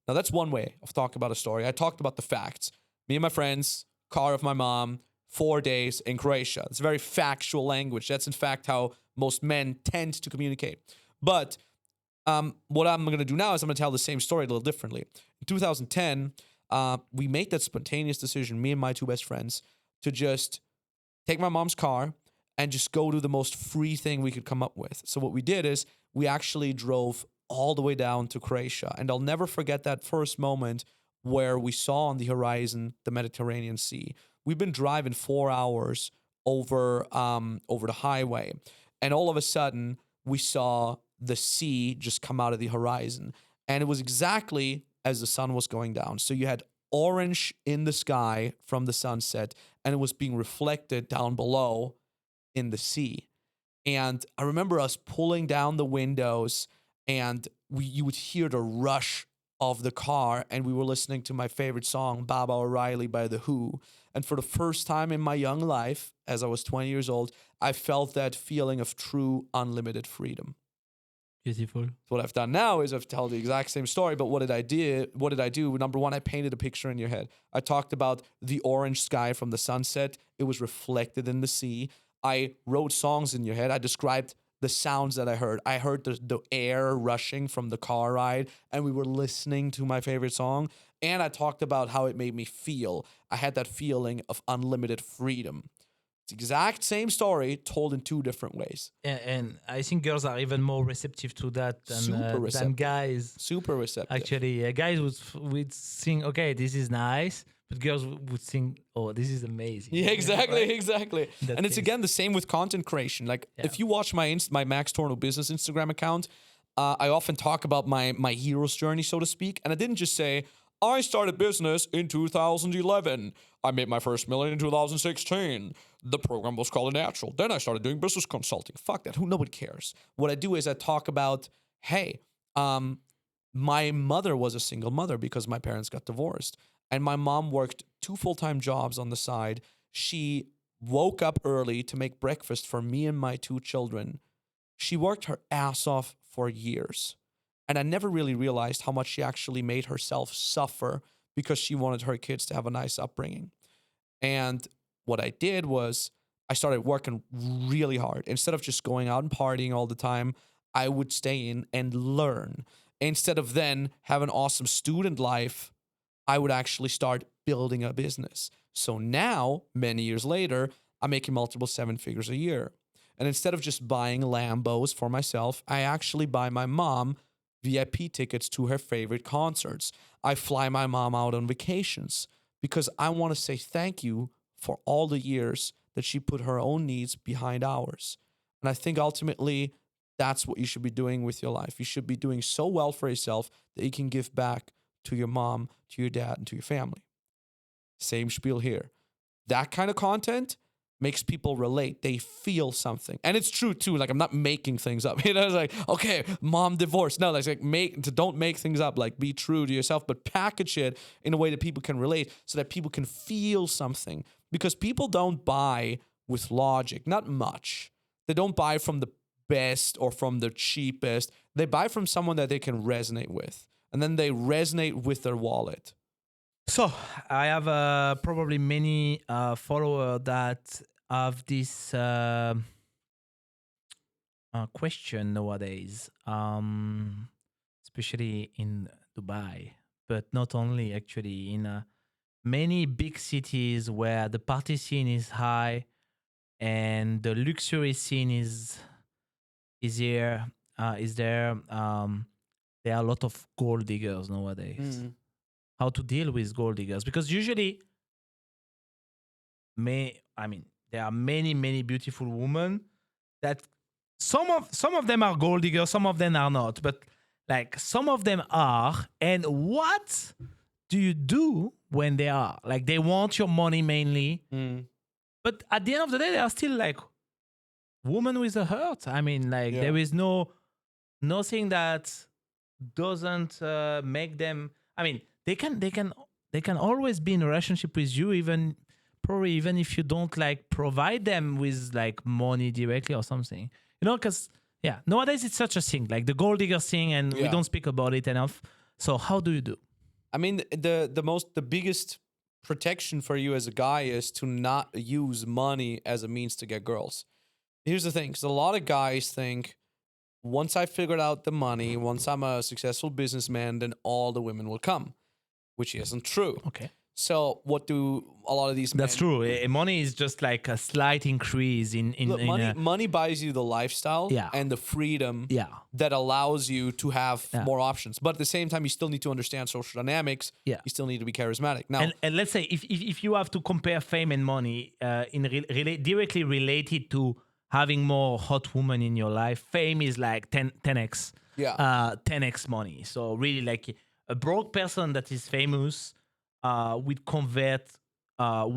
Now, that's one way of talking about a story. I talked about the facts. Me and my friends, car of my mom, 4 days in Croatia. It's very factual language. That's, in fact, how most men tend to communicate. But what I'm going to do now is I'm going to tell the same story a little differently. In 2010, we made that spontaneous decision, me and my two best friends, to just take my mom's car and just go do the most free thing we could come up with. So what we did is we actually drove all the way down to Croatia. And I'll never forget that first moment where we saw on the horizon the Mediterranean Sea. We've been driving 4 hours over the highway. And all of a sudden, we saw the sea just come out of the horizon. And it was exactly as the sun was going down. So you had orange in the sky from the sunset, and it was being reflected down below in the sea. And I remember us pulling down the windows, and you would hear the rush of the car, and we were listening to my favorite song, Baba O'Reilly by The Who. And for the first time in my young life, as I was 20 years old, I felt that feeling of true unlimited freedom. Beautiful. So what I've done now is I've told the exact same story, but what did I do? Number one, I painted a picture in your head. I talked about the orange sky from the sunset. It was reflected in the sea. I wrote songs in your head. I described the sounds that I heard. I heard the air rushing from the car ride, and we were listening to my favorite song. And I talked about how it made me feel. I had that feeling of unlimited freedom. It's the exact same story told in two different ways. And I think girls are even more receptive to that than guys. Super receptive. Actually, guys would think, okay, this is nice. But girls would think, oh, this is amazing. Yeah, exactly, right? exactly. And it's again the same with content creation. Like if you watch my Max Tornow business Instagram account, I often talk about my hero's journey, so to speak. And I didn't just say, I started business in 2011. I made my first million in 2016. The program was called Natural. Then I started doing business consulting. Fuck that. Nobody cares. What I do is I talk about, hey, my mother was a single mother because my parents got divorced. And my mom worked 2 full-time jobs on the side. She woke up early to make breakfast for me and my 2 children. She worked her ass off for years. And I never really realized how much she actually made herself suffer because she wanted her kids to have a nice upbringing. And what I did was I started working really hard. Instead of just going out and partying all the time, I would stay in and learn. Instead of then have an awesome student life, I would actually start building a business. So now, many years later, I'm making multiple 7 figures a year. And instead of just buying Lambos for myself, I actually buy my mom VIP tickets to her favorite concerts. I fly my mom out on vacations because I want to say thank you for all the years that she put her own needs behind ours. And I think ultimately that's what you should be doing with your life. You should be doing so well for yourself that you can give back to your mom, to your dad, and to your family. Same spiel here. That kind of content makes people relate. They feel something. And it's true too. Like I'm not making things up. It's like, okay, mom divorced. No, like don't make things up. Like be true to yourself, but package it in a way that people can relate so that people can feel something. Because people don't buy with logic, not much. They don't buy from the best or from the cheapest. They buy from someone that they can resonate with. And then they resonate with their wallet. So I have probably many followers that have this question nowadays, especially in Dubai, but not only actually in many big cities where the party scene is high, and the luxury scene is here, is there. There are a lot of gold diggers nowadays. Mm. How to deal with gold diggers? Because usually, there are many beautiful women that some of them are gold diggers, some of them are not, but like some of them are. And what do you do when they are? Like they want your money mainly, Mm. but at the end of the day, they are still like woman with a heart. I mean, like Yeah. there is nothing that doesn't make them. I mean, they can always be in a relationship with you, even probably even if you don't like provide them with like money directly or something. You know, because yeah, nowadays it's such a thing, like the gold digger thing, and we Yeah. don't speak about it enough. So how do you do? I mean, the biggest protection for you as a guy is to not use money as a means to get girls. Here's the thing, because a lot of guys think, once I figured out the money, once I'm a successful businessman, then all the women will come, which isn't true. Okay. So what do a lot of these men? That's true. Money is just like a slight increase in Look, in money buys you the lifestyle Yeah. and the freedom yeah. that allows you to have Yeah. more options. But at the same time, you still need to understand social dynamics. Yeah. You still need to be charismatic. Now, And let's say if you have to compare fame and money directly related to having more hot women in your life, fame is like 10x, Yeah. 10x money. So really, like a broke person that is famous would convert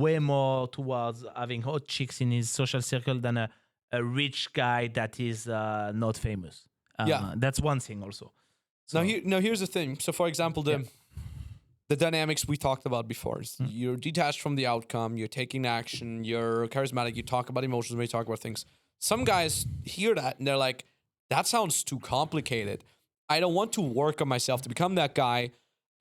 way more towards having hot chicks in his social circle than a rich guy that is not famous. Yeah. That's one thing also. So, now here's the thing. So, for example, the dynamics we talked about before. You're detached from the outcome. You're taking action. You're charismatic. You talk about emotions when you talk about things. Some guys hear that and they're like, that sounds too complicated. I don't want to work on myself to become that guy,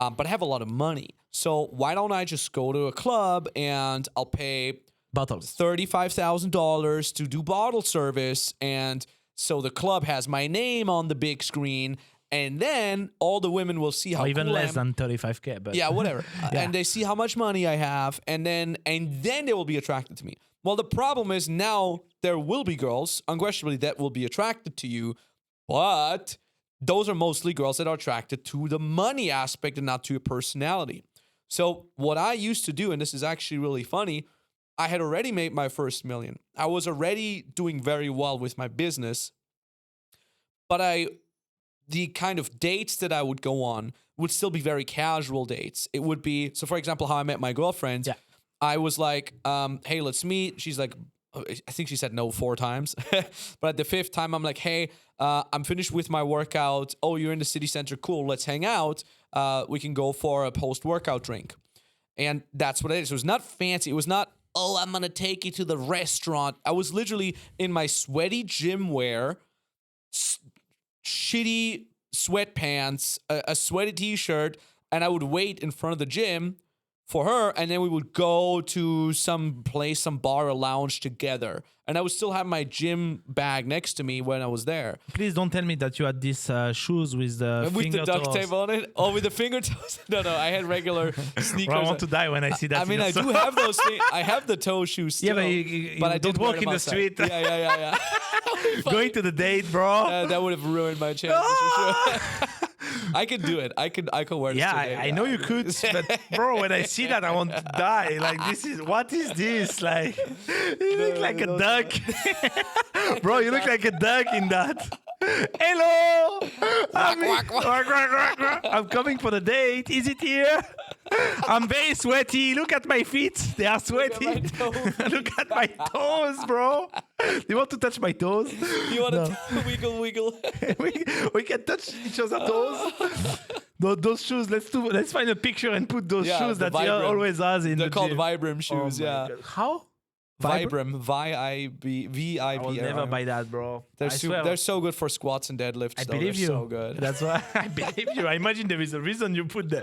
but I have a lot of money. So why don't I just go to a club and I'll pay bottles. $35,000 to do bottle service, and so the club has my name on the big screen, and then all the women will see how Or even cool I less am. than 35K. But Yeah, whatever. Yeah. And they see how much money I have, and then they will be attracted to me. Well, the problem is now there will be girls, unquestionably, that will be attracted to you, but those are mostly girls that are attracted to the money aspect and not to your personality. So what I used to do, and this is actually really funny, I had already made my first million. I was already doing very well with my business, but the kind of dates that I would go on would still be very casual dates. It would be, so for example, how I met my girlfriend. Yeah. I was like, hey, let's meet. She's like, I think she said no 4 times. But at the 5th time, I'm like, hey, I'm finished with my workout. Oh, you're in the city center. Cool. Let's hang out. We can go for a post-workout drink. And that's what it is. It was not fancy. It was not, oh, I'm going to take you to the restaurant. I was literally in my sweaty gym wear, shitty sweatpants, a sweaty t-shirt, and I would wait in front of the gym for her, and then we would go to some place, some bar or lounge together. And I would still have my gym bag next to me when I was there. Please don't tell me that you had these shoes with the With finger the duct toes. tape on it? Oh, with the finger toes? No, I had regular sneakers. Bro, I want to die when I see that. I mean, I do have those things. I have the toe shoes still. Yeah, but you I don't didn't wear walk them in the outside. street. Yeah. Going to the date, bro. That would have ruined my chances for sure. I could do it. I could wear this Yeah, today. I know you could, but bro, when I see that, I want to die. Like, what is this? Like, you look like a duck. Bro, you look like a duck in that. Hello! I'm coming for the date. Is it here? I'm very sweaty. Look at my feet. They are sweaty. Look at my toes, bro. You want to touch my toes? You want to wiggle? we can touch each other's toes. Those shoes. Let's find a picture and put those shoes that he always has in They're the called gym. Vibram shoes. Oh my Yeah. God. How? Vibram. V-I-B-V-I-B-R. I will never buy that, bro. They're so good for squats and deadlifts. I though. believe They're you. So good. That's why I believe you. I imagine there is a reason you put them.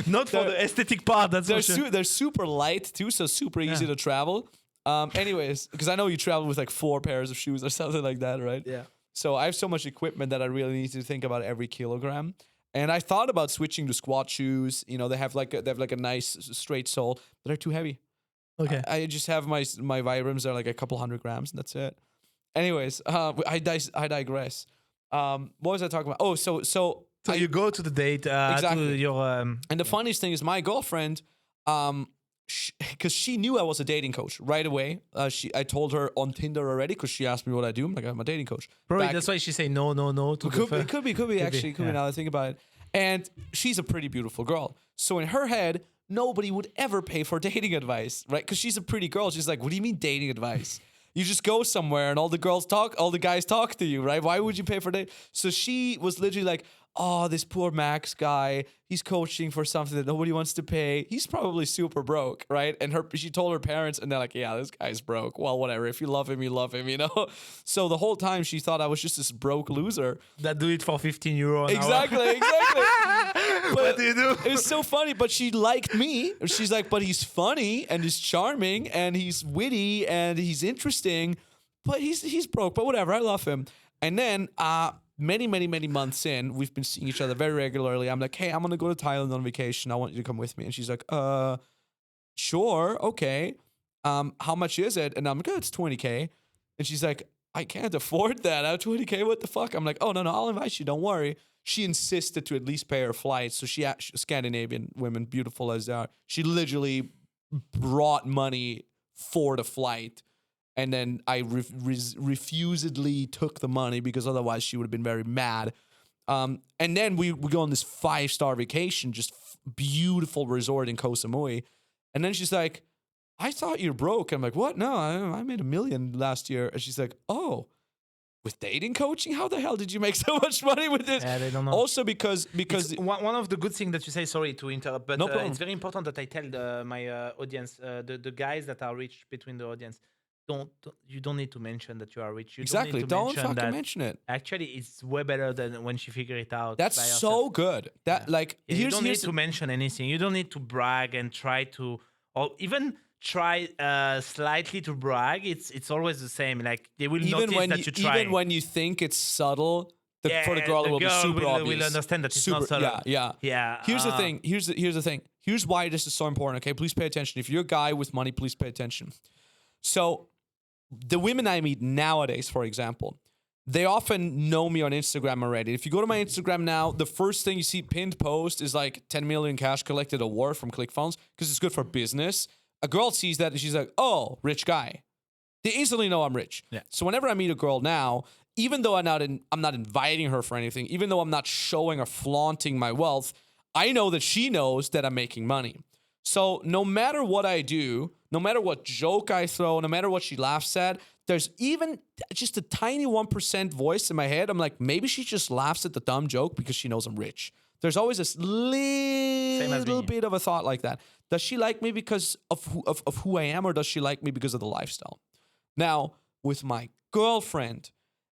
Not for the aesthetic part. That's for sure. They're super light too, so super easy to travel. Anyways, because I know you travel with like 4 pairs of shoes or something like that, right? Yeah. So I have so much equipment that I really need to think about every kilogram. And I thought about switching to squat shoes. You know, they have like a nice straight sole, but they're too heavy. Okay. I just have my Vibrams are like a couple 100 grams, and that's it. Anyways, I digress. What was I talking about? Oh, so So you go to the date. Exactly. To your. and the funniest thing is my girlfriend, because she knew I was a dating coach right away. I told her on Tinder already because she asked me what I do. I'm like, I'm a dating coach. Probably Back- that's why she say no to the Could be actually. Could be yeah. now that I think about it. And she's a pretty beautiful girl. So in her head, nobody would ever pay for dating advice, right? Because she's a pretty girl. She's like, what do you mean dating advice? You just go somewhere and all the guys talk to you, right? Why would you pay for date? So she was literally like, oh, this poor Max guy, he's coaching for something that nobody wants to pay. He's probably super broke, right? And she told her parents, and they're like, yeah, this guy's broke. Well, whatever. If you love him, you love him, you know? So the whole time she thought I was just this broke loser. That do it for 15 euro an Exactly. hour. What do you do? It was so funny, but she liked me. She's like, but he's funny and he's charming and he's witty and he's interesting, but he's broke. But whatever, I love him. And then many months in, we've been seeing each other very regularly. I'm like, hey, I'm gonna go to Thailand on vacation. I want you to come with me. And she's like, sure, okay. How much is it? And I'm like, oh, it's 20K. And she's like, I can't afford that. I have 20K. What the fuck? I'm like, oh no, I'll invite you. Don't worry. She insisted to at least pay her flight. So Scandinavian women, beautiful as they are, she literally brought money for the flight. And then I refusedly took the money because otherwise she would have been very mad. And then we go on this 5-star vacation, just beautiful resort in Koh Samui. And then she's like, I thought you're broke. I'm like, what? No, I made $1 million last year. And she's like, oh, with dating coaching? How the hell did you make so much money with this? Yeah, they don't know. Also because It's one of the good things that you say, sorry to interrupt, but No problem. it's very important that I tell my audience, the guys that are rich between the audience, you don't need to mention that you are rich. You exactly. Don't, need to Don't fucking that. mention it. Actually, it's way better than when she figure it out. That's by so herself. good. That like Yeah, you here's don't need to mention anything. You don't need to brag and try to, or even try slightly to brag. It's always the same. Like they will notice that you try. even when you think it's subtle, for the girl it will be super obvious. Will understand that it's not subtle. Yeah. Here's the thing. Here's the thing. Here's why this is so important. Okay, please pay attention. If you're a guy with money, please pay attention. So, the women I meet nowadays, for example, they often know me on Instagram already. If you go to my Instagram now, the first thing you see pinned post is like 10 million cash collected award from ClickFunnels because it's good for business. A girl sees that and she's like, oh, rich guy. They instantly know I'm rich. Yeah. So whenever I meet a girl now, even though I'm not inviting her for anything, even though I'm not showing or flaunting my wealth, I know that she knows that I'm making money. So no matter what I do, no matter what joke I throw, no matter what she laughs at, there's even just a tiny 1% voice in my head. I'm like, maybe she just laughs at the dumb joke because she knows I'm rich. There's always this little bit of a thought like that. Does she like me because of who I am, or does she like me because of the lifestyle? Now, with my girlfriend,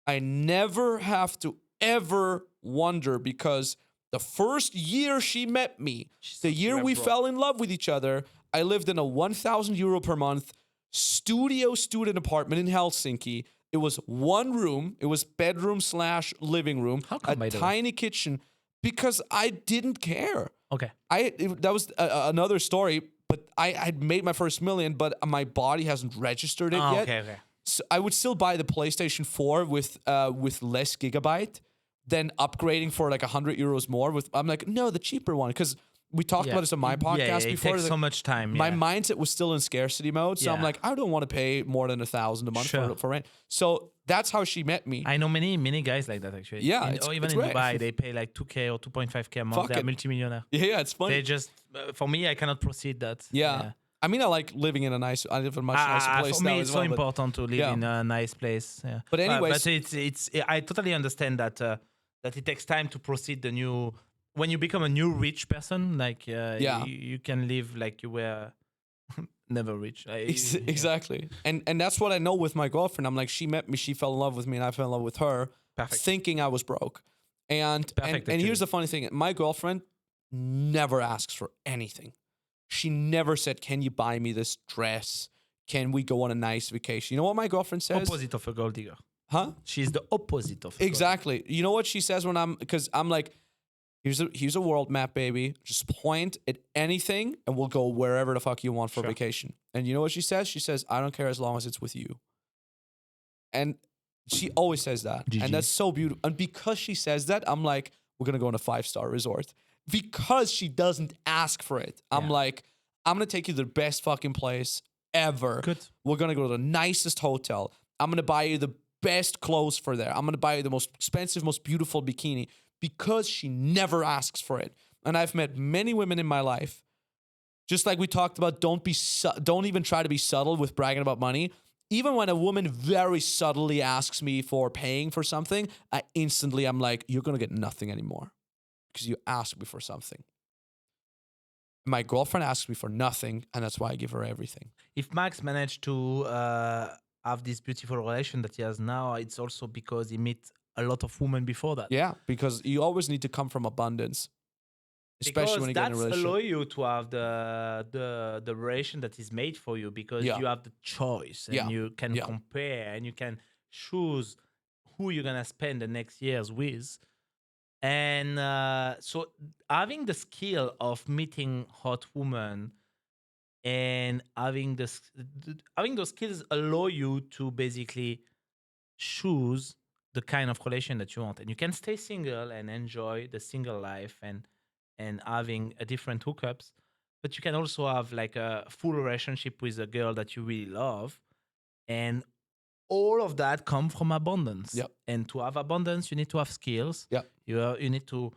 I never have to ever wonder because the first year she met me, the year we fell in love with each other, I lived in a 1,000 euro per month studio student apartment in Helsinki. It was one room. It was bedroom / living room. How come, a tiny kitchen. Because I didn't care. Okay. That was another story. But I had made my first million, but my body hasn't registered it yet. Okay. So I would still buy the PlayStation 4 with less gigabyte than upgrading for like 100 euros more. I'm like, no, the cheaper one, because we talked about this on my podcast before. It takes so much time. My mindset was still in scarcity mode, so I'm like, I don't want to pay more than 1,000 a month for rent. So that's how she met me. I know many guys like that actually. Yeah, or even in Dubai, they pay like 2K or 2.5K a month. They're multimillionaire. Yeah, it's funny. They just for me, I cannot proceed that. Yeah. I mean, I like living in I live in a much nicer place for me, now it's as well, so important to live in a nice place. Yeah. But anyways, but I totally understand that that it takes time to proceed the new. When you become a new rich person, like you can live like you were never rich. Exactly. And that's what I know with my girlfriend. I'm like, she met me, she fell in love with me, and I fell in love with her, thinking I was broke. And here's the funny thing: my girlfriend never asks for anything. She never said, "Can you buy me this dress? Can we go on a nice vacation?" You know what my girlfriend says? Opposite of a gold digger. Huh? She's the opposite of a exactly. You know what she says because I'm like, Here's a world map, baby. Just point at anything, and we'll go wherever the fuck you want for vacation. And you know what she says? She says, I don't care as long as it's with you. And she always says that. GG. And that's so beautiful. And because she says that, I'm like, we're going to go on a 5-star resort. Because she doesn't ask for it. I'm like, I'm going to take you to the best fucking place ever. Good. We're going to go to the nicest hotel. I'm going to buy you the best clothes for there. I'm going to buy you the most expensive, most beautiful bikini. Because she never asks for it. And I've met many women in my life. Just like we talked about, don't even try to be subtle with bragging about money. Even when a woman very subtly asks me for paying for something, I'm like, you're going to get nothing anymore because you asked me for something. My girlfriend asks me for nothing, and that's why I give her everything. If Max managed to have this beautiful relation that he has now, it's also because he met a lot of women before that. Yeah, because you always need to come from abundance. Especially when you get in a relationship. Allow you to have the relation that is made for you because you have the choice and you can compare and you can choose who you're gonna spend the next years with. And so having the skill of meeting hot women and having those skills allow you to basically choose the kind of relation that you want, and you can stay single and enjoy the single life and having a different hookups, but you can also have like a full relationship with a girl that you really love, and all of that come from abundance. Yep. And to have abundance, you need to have skills. Yep. You need to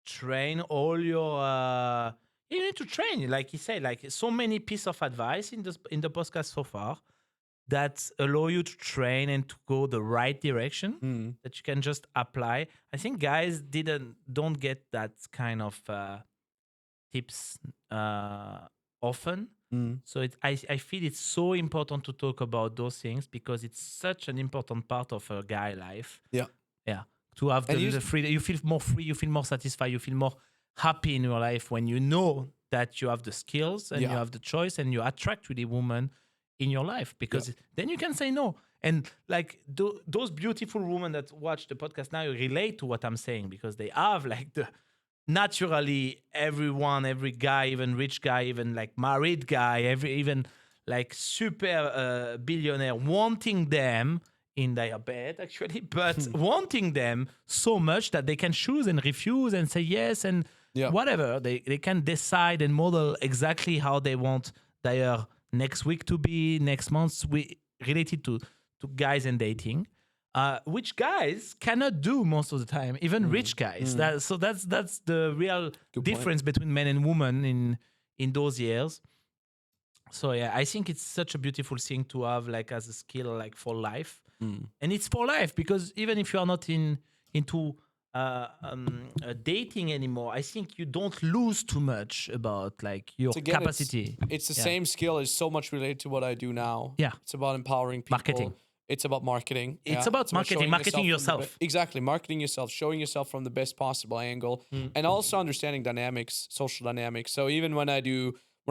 train all your. You need to train, like you say, like so many pieces of advice in the podcast so far that allow you to train and to go the right direction that you can just apply. I think guys don't get that kind of tips often. So I feel it's so important to talk about those things because it's such an important part of a guy life. Yeah. Yeah. To have the freedom, you feel more free, you feel more satisfied, you feel more happy in your life when you know that you have the skills and you have the choice and you attract really women in your life, because then you can say no. And like those beautiful women that watch the podcast now relate to what I'm saying, because they have like the naturally every guy, even rich guy, even like married guy, even like super billionaire wanting them in their bed actually, but wanting them so much that they can choose and refuse and say yes and whatever. They can decide and model exactly how they want their next week to be, next month, related to guys and dating, which guys cannot do most of the time, even rich guys. That's the real difference between men and women in those years. So yeah, I think it's such a beautiful thing to have like as a skill, like for life. And it's for life, because even if you are not into dating anymore, I think you don't lose too much about like your capacity. It's the same skill, is so much related to what I do now. Yeah. It's about empowering people. Marketing. It's about marketing. It's about marketing yourself. Exactly. Marketing yourself, showing yourself from the best possible angle, and also understanding dynamics, social dynamics. So even when I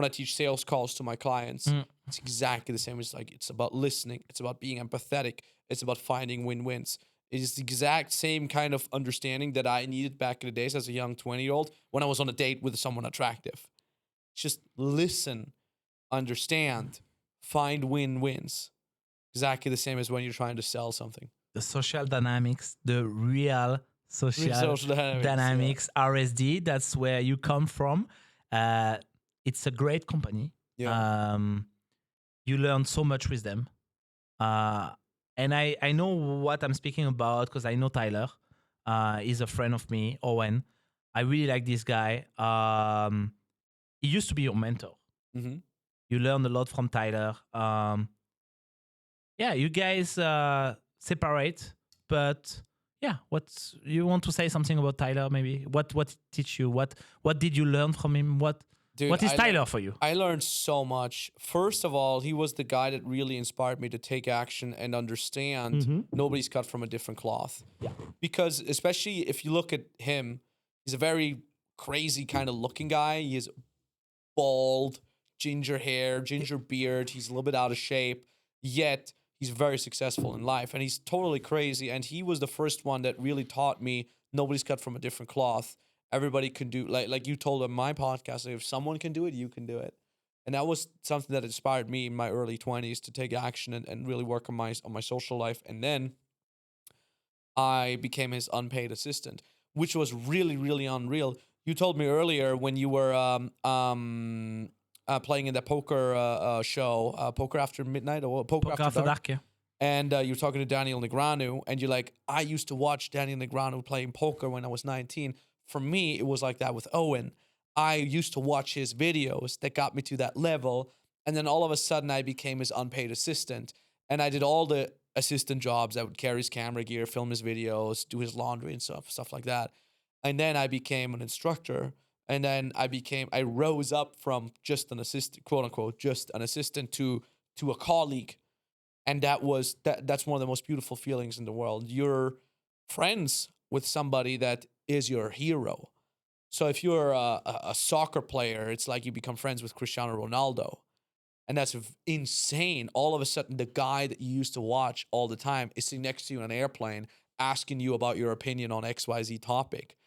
teach sales calls to my clients, it's exactly the same. It's about listening. It's about being empathetic. It's about finding win-wins. It is the exact same kind of understanding that I needed back in the days as a young 20-year-old when I was on a date with someone attractive. Just listen, understand, find win-wins. Exactly the same as when you're trying to sell something. The social dynamics, the real social dynamics, RSD, that's where you come from. It's a great company. Yeah. You learn so much with them. And I know what I'm speaking about because I know Tyler. He's a friend of me, Owen. I really like this guy. He used to be your mentor. Mm-hmm. You learned a lot from Tyler. Yeah, you guys separate, but yeah, what you want to say something about Tyler? Maybe what teach you? What did you learn from him? Dude, what is Tyler for you? I learned so much. First of all, he was the guy that really inspired me to take action and understand nobody's cut from a different cloth. Yeah. Because especially if you look at him, he's a very crazy kind of looking guy. He is bald, ginger hair, ginger beard. He's a little bit out of shape, yet he's very successful in life, and he's totally crazy. And he was the first one that really taught me nobody's cut from a different cloth. everybody can do, like you told on my podcast, like, if someone can do it, you can do it. And that was something that inspired me in my early 20s to take action and really work on my social life. And then I became his unpaid assistant, which was really, really unreal. You told me earlier when you were playing in the poker show, Poker After Midnight, or Poker After Dark. Yeah. And you're talking to Daniel Negreanu, and you're like, I used to watch Daniel Negreanu playing poker when I was 19. For me, it was like that with Owen. I used to watch his videos that got me to that level. And then all of a sudden, I became his unpaid assistant. And I did all the assistant jobs. I would carry his camera gear, film his videos, do his laundry and stuff like that. And then I became an instructor. And then I rose up from just an assistant, quote unquote, just an assistant to a colleague. And that's one of the most beautiful feelings in the world. You're friends with somebody that is your hero. So if you're a soccer player, it's like you become friends with Cristiano Ronaldo. And that's insane. All of a sudden, the guy that you used to watch all the time is sitting next to you on an airplane asking you about your opinion on XYZ topic.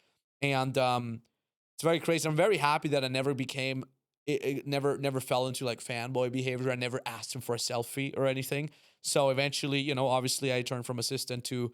And it's very crazy. I'm very happy that I never became, it never fell into like fanboy behavior. I never asked him for a selfie or anything. So eventually, obviously I turned from assistant to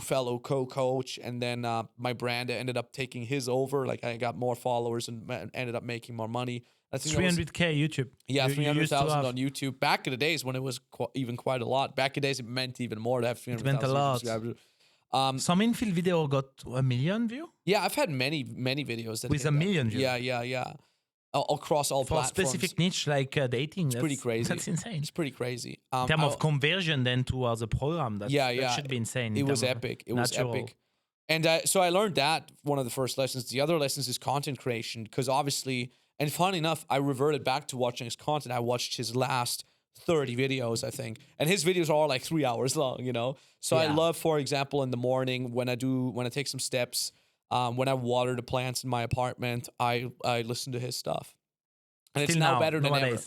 fellow co-coach, and then my brand ended up taking his over. Like I got more followers and ended up making more money. I think 300K YouTube. Yeah, 300,000 on YouTube. Back in the days when it was even quite a lot. Back in the days it meant even more to have 300,000 subscribers. Some infield video got 1 million view. Yeah, I've had many videos that with 1 million views. Yeah. Across all platforms. For specific niche like dating. It's pretty crazy. That's insane. It's pretty crazy. In terms of conversion then towards a program, that should be insane. It was epic. It was epic. And so I learned that, one of the first lessons. The other lessons is content creation, because obviously, and funny enough, I reverted back to watching his content. I watched his last 30 videos, I think. And his videos are all like 3 hours long, So I love, for example, in the morning when I take some steps, when I water the plants in my apartment, I listen to his stuff. And it's now better than ever.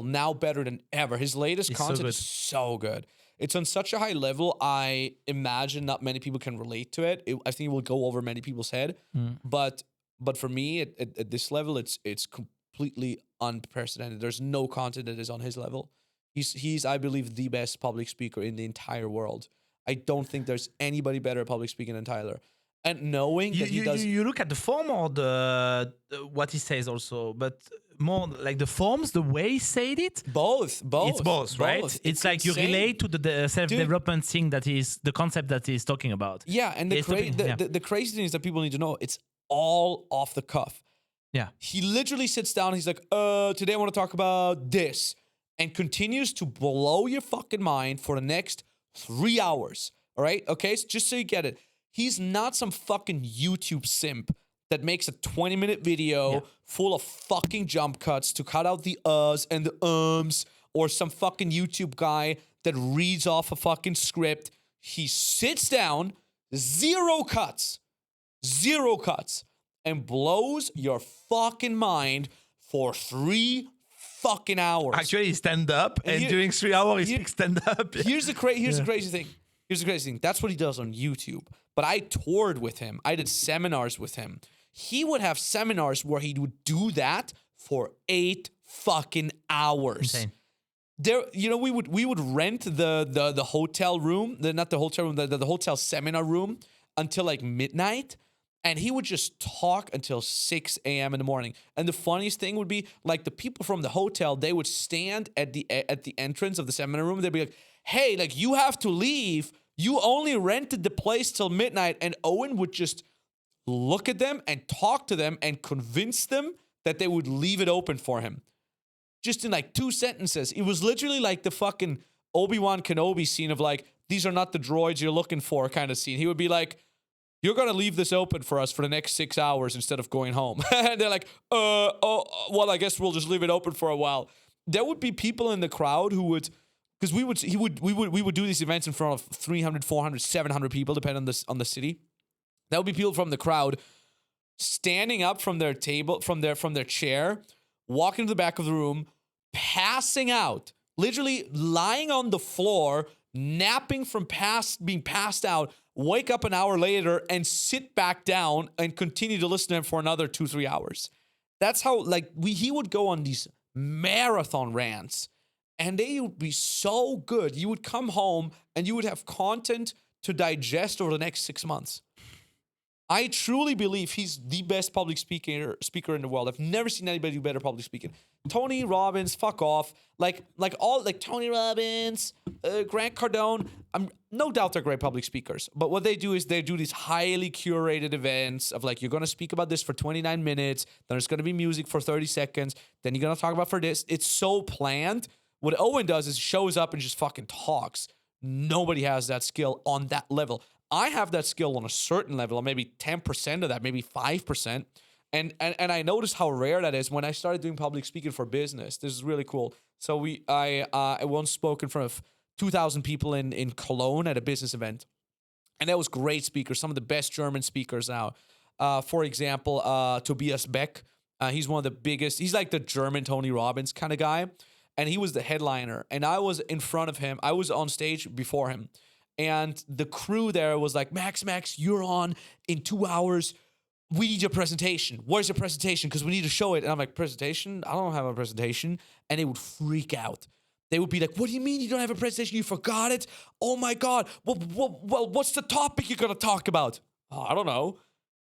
Now better than ever. His latest content is so good. It's on such a high level, I imagine not many people can relate to it. I think it will go over many people's head. But for me, at this level, it's completely unprecedented. There's no content that is on his level. He's I believe, the best public speaker in the entire world. I don't think there's anybody better at public speaking than Tyler. And knowing that he does... You look at the form or the what he says also, but more like the forms, the way he said it? Both. It's both, right? It's like insane. You relate to the self-development thing that is the concept that he's talking about. Yeah, and the crazy thing is that people need to know, it's all off the cuff. Yeah. He literally sits down, he's like, today I want to talk about this, and continues to blow your fucking mind for the next 3 hours. All right? Okay? So just so you get it. He's not some fucking YouTube simp that makes a 20-minute video full of fucking jump cuts to cut out the uhs and the ums, or some fucking YouTube guy that reads off a fucking script. He sits down, zero cuts, and blows your fucking mind for 3 fucking hours. Actually, he stand up, and during 3 hours, he stand up. Here's the crazy thing. That's what he does on YouTube. But I toured with him. I did seminars with him. He would have seminars where he would do that for 8 fucking hours. Insane. We would rent the hotel room, not the hotel room, the hotel seminar room until like midnight. And he would just talk until 6 a.m. in the morning. And the funniest thing would be, like, the people from the hotel, they would stand at the entrance of the seminar room. They'd be like, hey, like, you have to leave. You only rented the place till midnight. And Owen would just look at them and talk to them and convince them that they would leave it open for him. Just in like 2 sentences. It was literally like the fucking Obi-Wan Kenobi scene of like, these are not the droids you're looking for kind of scene. He would be like, you're going to leave this open for us for the next 6 hours instead of going home. And they're like, well, I guess we'll just leave it open for a while. There would be people in the crowd who would, because we would do these events in front of 300, 400, 700 people, depending on the city. That would be people from the crowd standing up from their table, from their chair, walking to the back of the room, passing out, literally lying on the floor, napping from being passed out, wake up an hour later and sit back down and continue to listen to him for another 2-3 hours. That's how, like, he would go on these marathon rants, and they would be so good. You would come home and you would have content to digest over the next 6 months. I truly believe he's the best public speaker in the world. I've never seen anybody do better public speaking. Tony Robbins, fuck off. Like Tony Robbins, Grant Cardone. No doubt they're great public speakers. But what they do is they do these highly curated events of like, you're going to speak about this for 29 minutes. Then there's going to be music for 30 seconds. Then you're going to talk about for this. It's so planned. What Owen does is shows up and just fucking talks. Nobody has that skill on that level. I have that skill on a certain level, or maybe 10% of that, maybe 5%. And I noticed how rare that is when I started doing public speaking for business. This is really cool. So I once spoke in front of 2,000 people in Cologne at a business event. And that was great speakers, some of the best German speakers now. For example, Tobias Beck. He's one of the biggest. He's like the German Tony Robbins kind of guy. And he was the headliner. And I was in front of him. I was on stage before him. And the crew there was like, Max, you're on in 2 hours. We need your presentation. Where's your presentation? Because we need to show it. And I'm like, presentation? I don't have a presentation. And they would freak out. They would be like, what do you mean you don't have a presentation? You forgot it? Oh my God. Well, what's the topic you're going to talk about? Oh, I don't know.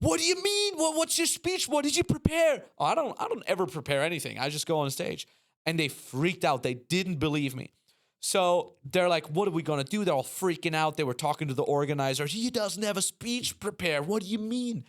What do you mean? What's your speech? What did you prepare? Oh, I don't ever prepare anything. I just go on stage. And they freaked out. They didn't believe me. So they're like, what are we going to do? They're all freaking out. They were talking to the organizers. He doesn't have a speech prepared. What do you mean?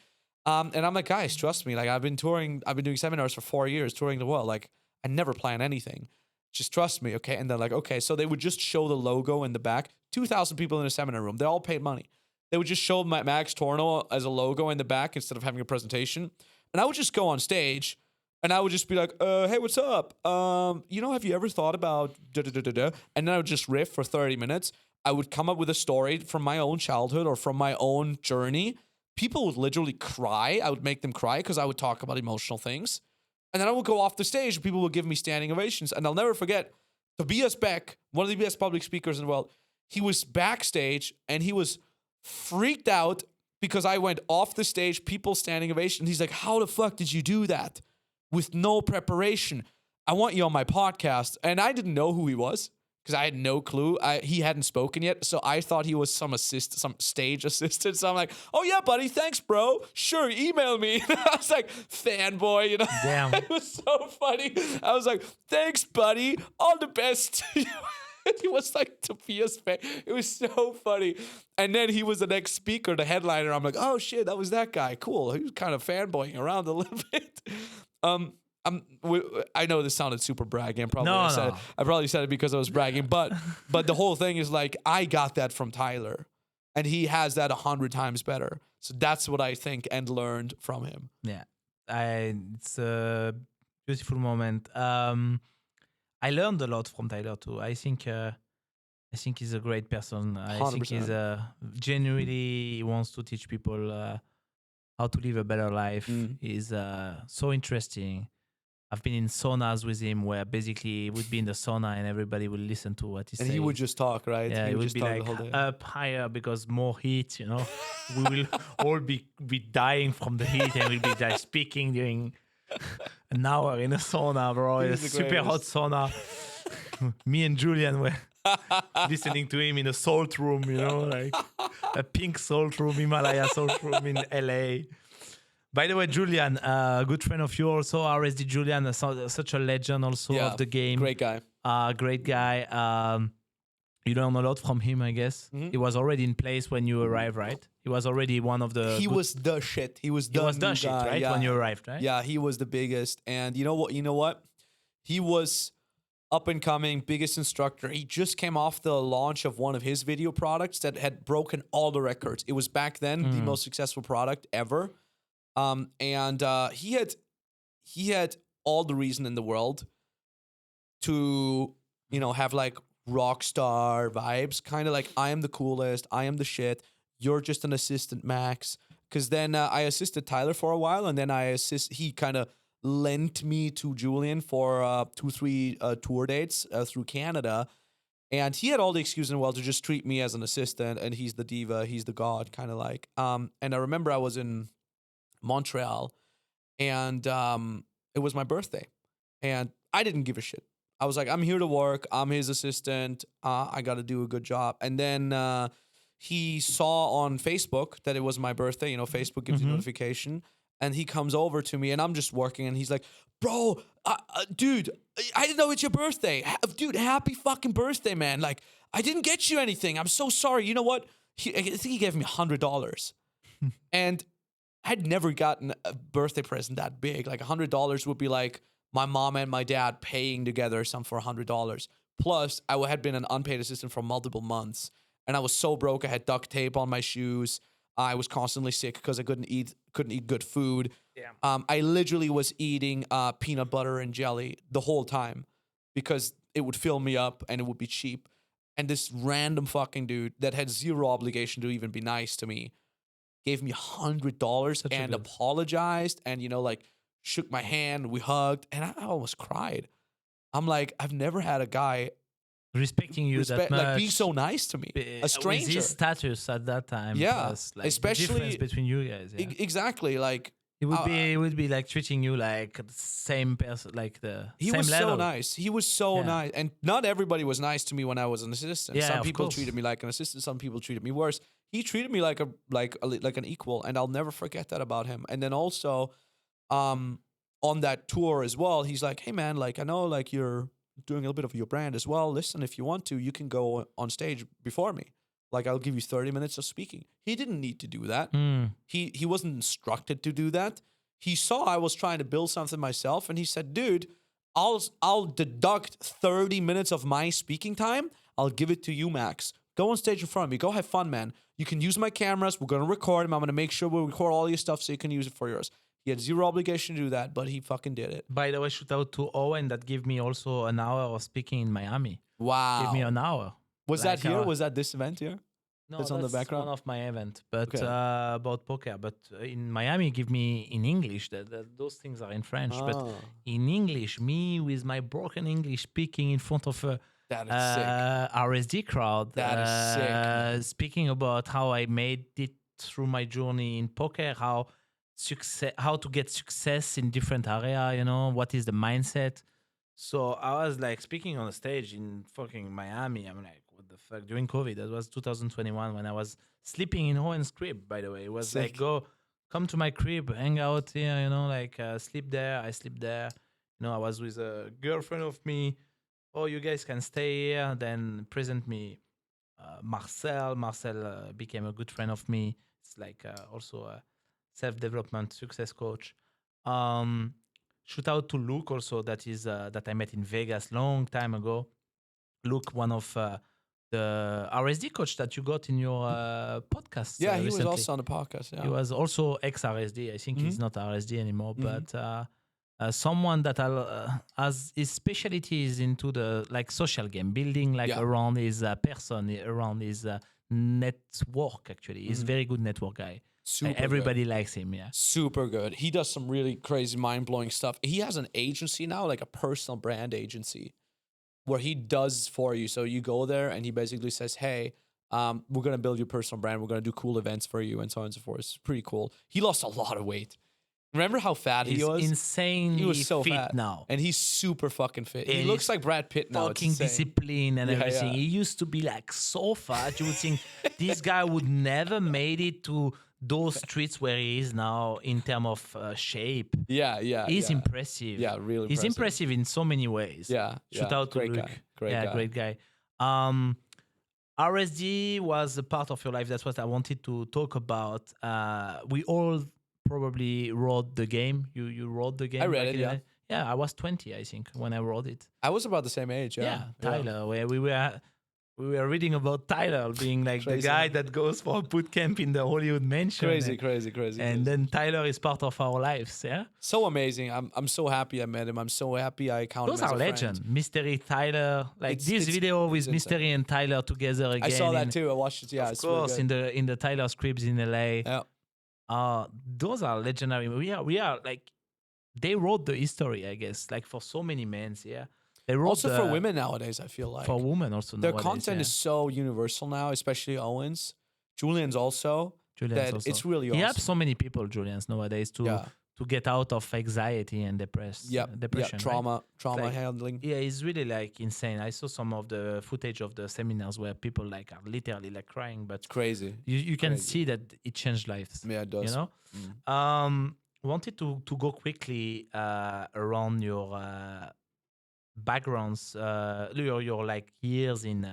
And I'm like, guys, trust me. Like, I've been doing seminars for 4 years, touring the world. Like, I never plan anything. Just trust me, okay? And they're like, okay. So they would just show the logo in the back. 2,000 people in a seminar room. They all paid money. They would just show Max Tornow as a logo in the back instead of having a presentation. And I would just go on stage. And I would just be like, hey, what's up? Have you ever thought about da-da-da-da-da? And then I would just riff for 30 minutes. I would come up with a story from my own childhood or from my own journey. People would literally cry. I would make them cry because I would talk about emotional things. And then I would go off the stage and people would give me standing ovations. And I'll never forget Tobias Beck, one of the best public speakers in the world. He was backstage and he was freaked out because I went off the stage, people standing ovation. He's like, how the fuck did you do that? With no preparation. I want you on my podcast. And I didn't know who he was because I had no clue. He hadn't spoken yet. So I thought he was some stage assistant. So I'm like, oh yeah, buddy. Thanks, bro. Sure. Email me. I was like, fanboy, you know. Damn. It was so funny. I was like, thanks, buddy. All the best. He was like Tobias Beck. It was so funny. And then he was the next speaker, the headliner. I'm like, oh shit, that was that guy. Cool. He was kind of fanboying around a little bit. I know this sounded super bragging. I probably said it because I was bragging, but the whole thing is like, I got that from Tyler and he has that 100 times better. So that's what I think and learned from him. Yeah. It's a beautiful moment. I learned a lot from Tyler too. I think he's a great person. I 100%. think he's genuinely wants to teach people how to live a better life. He's so interesting. I've been in saunas with him where basically he would be in the sauna and everybody would listen to what he says. And he would just talk, right? Yeah, he would be like up higher because more heat, you know. We will all be dying from the heat and we'll be like speaking during an hour in a sauna, bro. In a super hot sauna. Me and Julian were listening to him in a salt room, you know, like a pink salt room, Himalaya salt room in LA. By the way, Julian, a good friend of yours, also RSD Julian, such a legend also of the game. Great guy. Great guy. You learn a lot from him, I guess. Mm-hmm. He was already in place when you arrived, right? He was already one of the... He was the shit. He was the shit, right? Yeah. When you arrived, right? Yeah, he was the biggest. And you know what? He was up and coming, biggest instructor. He just came off the launch of one of his video products that had broken all the records. It was back then the most successful product ever. And he had all the reason in the world to, have like rock star vibes, kind of like, I am the coolest, I am the shit, you're just an assistant, Max. Because then I assisted Tyler for a while, and then he kind of lent me to Julian for 2-3 tour dates through Canada. And he had all the excuses in the world to just treat me as an assistant, and he's the diva, he's the god, kind of like. And I remember I was in Montreal, and it was my birthday, and I didn't give a shit. I was like, I'm here to work. I'm his assistant. I got to do a good job. And then he saw on Facebook that it was my birthday. You know, Facebook gives you notification. And he comes over to me, and I'm just working, and he's like, bro, dude, I didn't know it's your birthday. Dude, happy fucking birthday, man. Like, I didn't get you anything. I'm so sorry. You know what? I think he gave me $100. And I'd never gotten a birthday present that big. Like, $100 would be like my mom and my dad paying together some for $100. Plus, I had been an unpaid assistant for multiple months, and I was so broke. I had duct tape on my shoes. I was constantly sick because I couldn't eat good food. Yeah. I literally was eating peanut butter and jelly the whole time because it would fill me up and it would be cheap. And this random fucking dude that had zero obligation to even be nice to me gave me $100 and apologized and, you know, like shook my hand. We hugged, and I almost cried. I'm like, I've never had a guy respecting you that much, like being so nice to me, a stranger. With his status at that time, yeah, plus, like, especially the difference between you guys. Yeah. Exactly, like it would be like treating you like the same person, like the he same was level. so nice. He was so nice, and not everybody was nice to me when I was an assistant. Yeah, some people course. treated me like an assistant. Some people treated me worse. He treated me like an equal, and I'll never forget that about him. And then also, on that tour as well, he's like, "Hey man, like I know like you're doing a little bit of your brand as well. Listen, if you want to, you can go on stage before me. Like I'll give you 30 minutes of speaking." He didn't need to do that. He wasn't instructed to do that. He saw I was trying to build something myself, and he said, "Dude, I'll deduct 30 minutes of my speaking time. I'll give it to you, Max. Go on stage in front of me. Go have fun, man. You can use my cameras. We're gonna record them. I'm gonna make sure we record all your stuff so you can use it for yours." He had zero obligation to do that, but he fucking did it. By the way, shout out to Owen that gave me also an hour of speaking in Miami. Wow. Give me an hour. Was that here? Was that this event here? No, that's on the background? One of my event, but about poker. But in Miami, give me in English. Those things are in French, but in English, me with my broken English speaking in front of a that is sick. RSD crowd. That is sick. Speaking about how I made it through my journey in poker, how to get success in different area, you know, what is the mindset. So I was like speaking on a stage in fucking Miami. I'm like, what the fuck? During COVID, that was 2021 when I was sleeping in Owen's crib, by the way. It was sick. like, come to my crib, hang out here, you know, like sleep there. I sleep there. You know, I was with a girlfriend of me. Oh, you guys can stay here. Then present me Marcel. Marcel became a good friend of me. It's like also a self-development success coach. Shout out to Luke also, that I met in Vegas long time ago. Luke, one of the RSD coach that you got in your podcast. Yeah, he recently. was also on the podcast. Yeah. He was also ex-RSD. I think he's not RSD anymore, but someone that has his specialty is into the like social game building, like around his person, around his network. Actually, he's a very good network guy. Everybody likes him, yeah. Super good. He does some really crazy, mind-blowing stuff. He has an agency now, like a personal brand agency, where he does for you. So you go there, and he basically says, "Hey, we're gonna build your personal brand. We're gonna do cool events for you, and so on and so forth." It's pretty cool. He lost a lot of weight. Remember how fat he was? Insanely he was so fit fat now, and he's super fucking fit. And he looks like Brad Pitt now. Fucking discipline and everything. Yeah. He used to be like so fat. You would think this guy would never made it to those streets where he is now in terms of shape. Yeah. He's impressive. Yeah, really. He's impressive in so many ways. Yeah. Shout out to Luke. Great guy. RSD was a part of your life. That's what I wanted to talk about. We all probably wrote the game. You wrote the game. I read it. Yeah. Yeah, I was 20, I think, when I wrote it. I was about the same age. Yeah. Tyler, where we were reading about Tyler being like Crazy. the guy that goes for a boot camp in the Hollywood mansion. Crazy. And then Tyler is part of our lives, yeah? So amazing. I'm so happy I met him. I'm so happy I counted him Those as are a legend. friend. Mystery, Tyler. Like this video with Mystery and Tyler together again. I saw that too. I watched it. Yeah, of course, really in the Tyler scripts in LA. Yeah. Those are legendary. We are like, they wrote the history, I guess, like for so many men, yeah. They wrote Also for women nowadays, I feel like. For women also Their nowadays, content yeah. is so universal now, especially Owen's. Julian's also. Julian's That also. it's really He awesome. helps so many people, Julian's, nowadays to get out of anxiety and depression. Trauma Right? Like, handling. yeah, it's really like insane. I saw some of the footage of the seminars where people like are literally like crying, but It's crazy. you can see that it changed lives. Yeah, it does. You know. Wanted to go quickly around your backgrounds, your like years in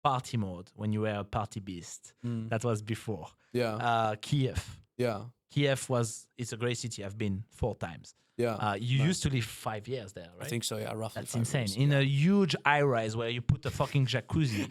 party mode when you were a party beast. That was before. Yeah. Kyiv. Yeah. Kyiv it's a great city. I've been 4 times. Yeah. You used to live 5 years there, right? I think so, yeah, roughly. That's 5 insane. years, In a huge high-rise where you put a fucking jacuzzi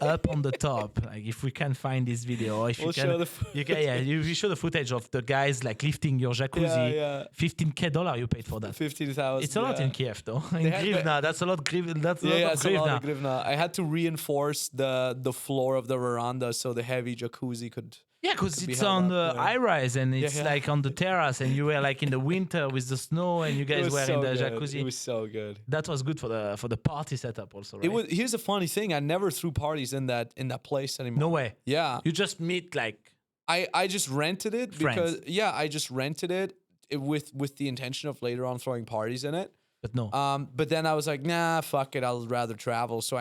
up on the top. Like if we can find this video, or if We'll you can, show the you can, yeah, you show the footage of the guys like lifting your jacuzzi. Yeah. $15,000 you paid for that. 15,000. It's a lot in Kyiv, though. In had Grivna, that's a lot. That's a lot of it's a lot of Grivna. grivna. I had to reinforce the floor of the veranda so the heavy jacuzzi could. Yeah, because Could be it's held on up, the yeah. high rise and it's Yeah. like on the terrace, and you were like in the winter with the snow, and you It guys was were so in the good. jacuzzi. It was so good. That was good for the party setup, also, right? It was. Here's a funny thing. I never threw parties in that place anymore. No way. Yeah. You just meet like I just rented it because Friends. I just rented it with the intention of later on throwing parties in it. but no. But then I was like, nah, fuck it. I'll rather travel. So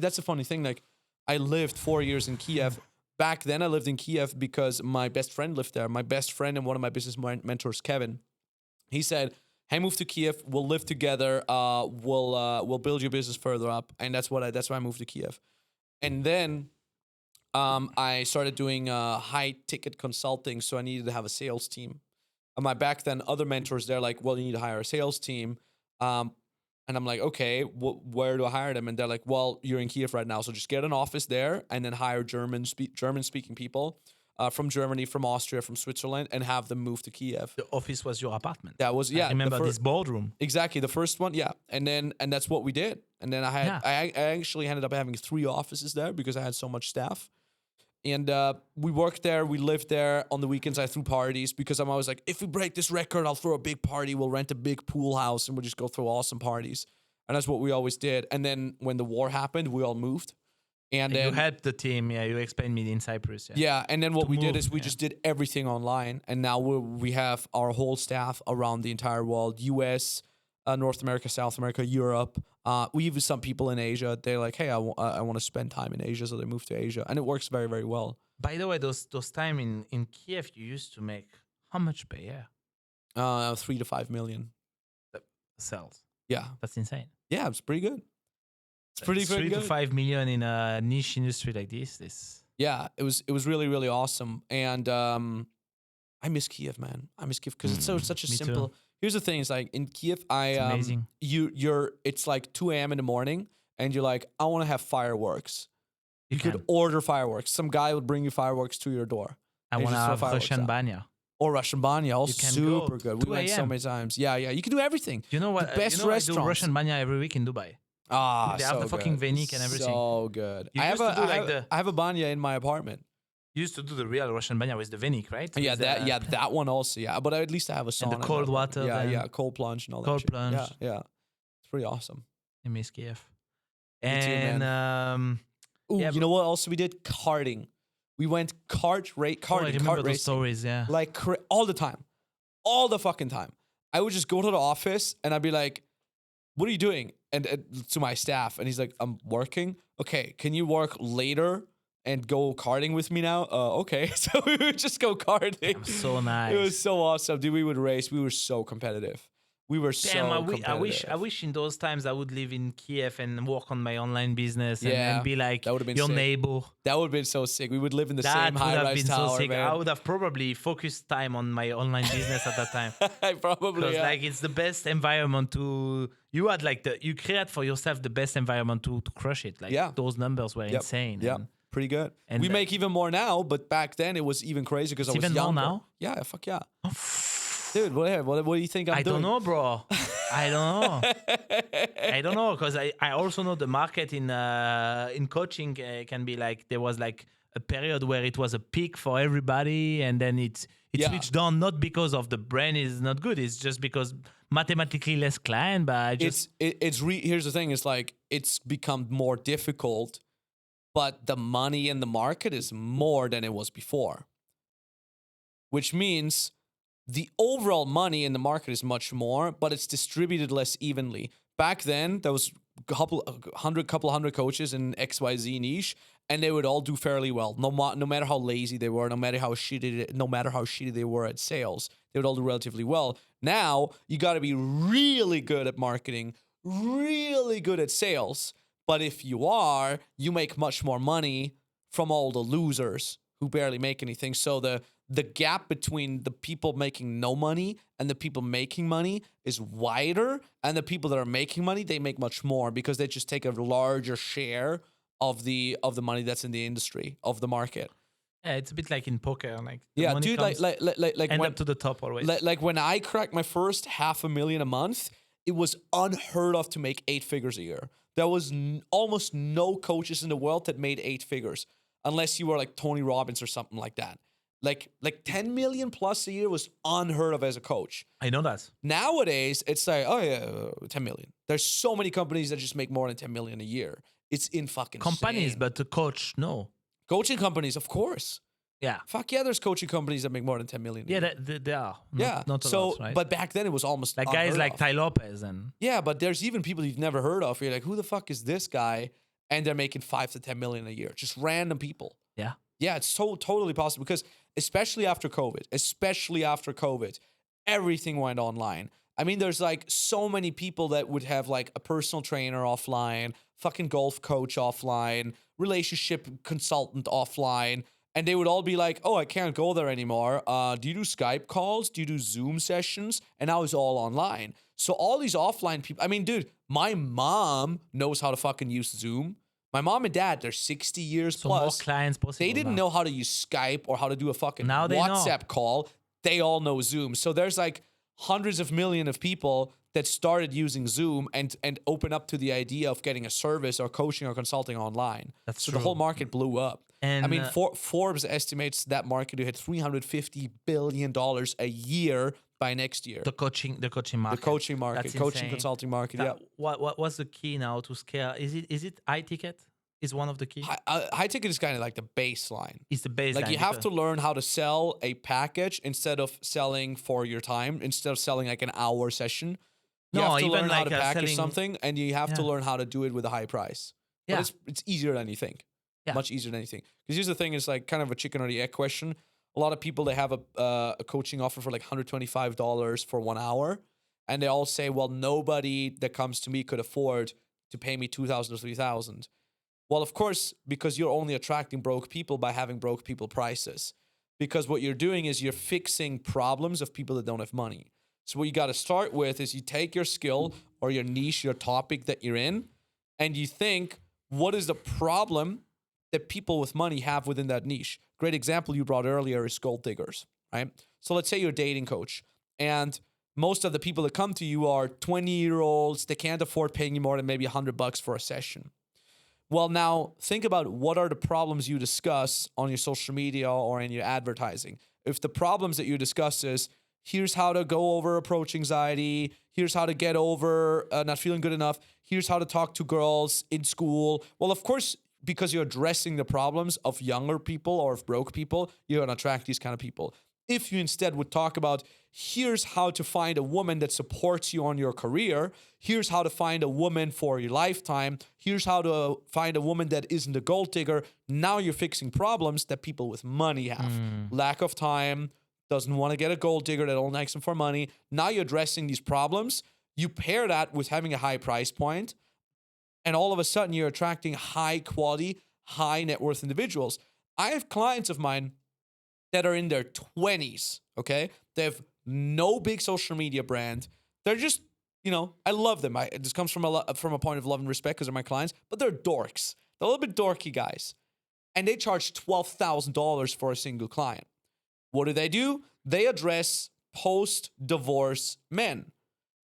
that's the funny thing. Like, I lived 4 years in Kyiv. Back then, I lived in Kyiv because my best friend lived there. My best friend and one of my business mentors, Kevin, he said, "Hey, move to Kyiv. We'll live together. We'll build your business further up." And that's why I moved to Kyiv. And then I started doing high ticket consulting, so I needed to have a sales team. And my back then other mentors, they're like, "Well, you need to hire a sales team." And I'm like, okay, where do I hire them? And they're like, well, you're in Kyiv right now, so just get an office there and then hire German-speaking people from Germany, from Austria, from Switzerland, and have them move to Kyiv. The office was your apartment. That was I remember this boardroom. Exactly, the first one, yeah. And that's what we did. And then I actually ended up having 3 offices there because I had so much staff. And we worked there, we lived there. On the weekends, I threw parties because I'm always like, if we break this record, I'll throw a big party. We'll rent a big pool house and we'll just go throw awesome parties. And that's what we always did. And then when the war happened, we all moved. And then you helped the team. Yeah, you explained me in Cyprus. Yeah. yeah, and then what we did move, is we just did everything online. And now we have our whole staff around the entire world, US, North America, South America, Europe. We even some people in Asia. They're like, hey, I want to spend time in Asia, so they move to Asia, and it works very, very well. By the way, those time in Kyiv, you used to make how much per year? 3 to 5 million. Sales. Yeah, That's insane. yeah, it's pretty good. It's pretty 3 good. to 5 million in a niche industry like this. Yeah, it was really, really awesome, and I miss Kyiv, man. I miss Kyiv because it's such a me too. simple. Here's the thing: it's like in Kyiv, It's amazing. It's like 2 a.m. in the morning, and you're like, I want to have fireworks. You can. could order fireworks. Some guy would bring you fireworks to your door. I and want to just throw have fireworks Russian out. banya. Or Russian banya, also can super go good. We 2 went so a.m.. many times. Yeah. You can do everything. You know what? The best I do restaurants. Russian banya every week in Dubai. Ah, They have so the fucking good. venik and everything. So good. You I used have to do like the- I have a banya in my apartment. You used to do the real Russian banya with the venik, right? Yeah, With that one also. Yeah, but at least I have a sauna. the in my cold apartment. water Yeah, then. cold plunge and all Cold that. shit. plunge. Yeah. It's pretty awesome. in Miss Kyiv. too, And Ooh, Yeah, you know what else we did? Karting. We went kart I karting, remember kart those racing. stories. Yeah. Like all the time. All the fucking time. I would just go to the office and I'd be like, what are you doing? And to my staff. And he's like, I'm working. Okay, can you work later and go karting with me now? Okay. So we would just go karting. So nice. It was so awesome. Dude, we would race. We were so competitive. We were so Damn, competitive. I wish in those times I would live in Kyiv and work on my online business Yeah, and be like that would've been your sick. neighbor. That would have been so sick. We would live in the That same would have high-rise been tower, so sick. man. I would have probably focused time on my online business at that time. Probably, Because yeah. like it's the best environment to you create for yourself the best environment to crush it. Like Yeah. those numbers were insane. Yeah, and pretty good. and We the- make even more now, but back then it was even crazy because I It's was even more younger. now? Yeah, fuck yeah. Dude, what do you think I'm I doing? don't know, bro. I don't know. I don't know because I also know the market in coaching can be like there was like a period where it was a peak for everybody and then it It Yeah. switched on not because of the brain is not good. It's just because mathematically less client, but I just Here's the thing: is like it's become more difficult, but the money in the market is more than it was before, which means the overall money in the market is much more, but it's distributed less evenly. Back then, there was couple hundred coaches in XYZ niche, and they would all do fairly well. No matter how lazy they were, no matter how shitty they were at sales, they would all do relatively well. Now you got to be really good at marketing, really good at sales. But if you are, you make much more money from all the losers who barely make anything. So the gap between the people making no money and the people making money is wider, and the people that are making money, they make much more because they just take a larger share of the money that's in the industry, of the market. yeah, it's a bit like in poker. Like the Yeah, money dude, comes, like end when, up to the top always. like when I cracked my first $500,000 a month, it was unheard of to make 8 figures a year. There was almost no coaches in the world that made 8 figures, unless you were like Tony Robbins or something like that. Like 10 million plus a year was unheard of as a coach. I know that. Nowadays, it's like, oh yeah, 10 million. There's so many companies that just make more than 10 million a year. It's in fucking Companies, insane. but the coach, no. Coaching companies, of course. Yeah. Fuck yeah, there's coaching companies that make more than 10 million a Yeah, year. they are. Yeah. Not a so, lot, right? but back then it was almost like guys unheard like of. Ty Lopez and Yeah, but there's even people you've never heard of. You're like, who the fuck is this guy? And they're making 5 to 10 million a year. Just random people. yeah. Yeah, it's so totally possible because especially after COVID, everything went online. I mean, there's like so many people that would have like a personal trainer offline, fucking golf coach offline, relationship consultant offline, and they would all be like, "Oh, I can't go there anymore. Do you do Skype calls? Do you do Zoom sessions?" And now it's all online. So all these offline people. I mean, dude, my mom knows how to fucking use Zoom. My mom and dad, they're 60 years So more plus. clients possible. They didn't now. know how to use Skype or how to do a fucking Now they know. WhatsApp call. They all know Zoom. So there's like hundreds of millions of people that started using Zoom and open up to the idea of getting a service or coaching or consulting online. That's so true. the whole market blew up. And I mean, Forbes estimates that market to hit $350 billion a year by next year. The coaching market. The coaching market, That's coaching insane. consulting market. That- Yeah. What's the key now to scale? Is it high ticket? Is one of the key? High ticket is kind of like the baseline. It's the baseline. Like you have because- to learn how to sell a package instead of selling for your time, instead of selling like an hour session. You No, have to even learn how like, to package selling- something, and you have to Yeah. learn how to do it with a high price. Yeah. But it's easier than you think. Yeah. Much easier than you think. Because here's the thing: it's like kind of a chicken or the egg question. A lot of people, they have a coaching offer for like $125 for 1 hour, and they all say, "Well, nobody that comes to me could afford to pay me $2,000 or $3,000." Well, of course, because you're only attracting broke people by having broke people prices. Because what you're doing is you're fixing problems of people that don't have money. So what you got to start with is you take your skill or your niche, your topic that you're in, and you think, what is the problem that people with money have within that niche? Great example you brought earlier is gold diggers, right? So let's say you're a dating coach, and most of the people that come to you are 20-year-olds. They can't afford paying you more than maybe $100 for a session. Well, now think about what are the problems you discuss on your social media or in your advertising. If the problems that you discuss is, here's how to go over approach anxiety, here's how to get over not feeling good enough, here's how to talk to girls in school. Well, of course, because you're addressing the problems of younger people or of broke people, you're going to attract these kind of people. If you instead would talk about, here's how to find a woman that supports you on your career, here's how to find a woman for your lifetime, here's how to find a woman that isn't a gold digger, now you're fixing problems that people with money have. Lack of time, doesn't want to get a gold digger that only likes them for money. Now you're addressing these problems. You pair that with having a high price point, and all of a sudden you're attracting high quality, high net worth individuals. I have clients of mine that are in their 20s, okay? They have no big social media brand. They're just, I love them. This comes from a point of love and respect because they're my clients, but they're dorks. They're a little bit dorky guys. And they charge $12,000 for a single client. What do? They address post-divorce men.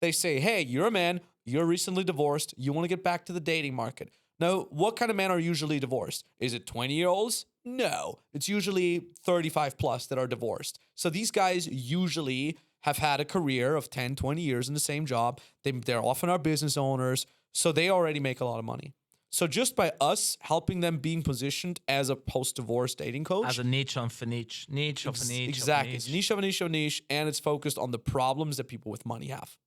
They say, hey, you're a man, you're recently divorced, you want to get back to the dating market. Now, what kind of men are usually divorced? Is it 20-year-olds? No, it's usually 35 plus that are divorced. So these guys usually have had a career of 10, 20 years in the same job. They're often our business owners. So they already make a lot of money. So just by us helping them being positioned as a post-divorce dating coach. As a niche of a niche. Niche of a niche. Exactly. Of a It's niche of a niche of a niche. And it's focused on the problems that people with money have.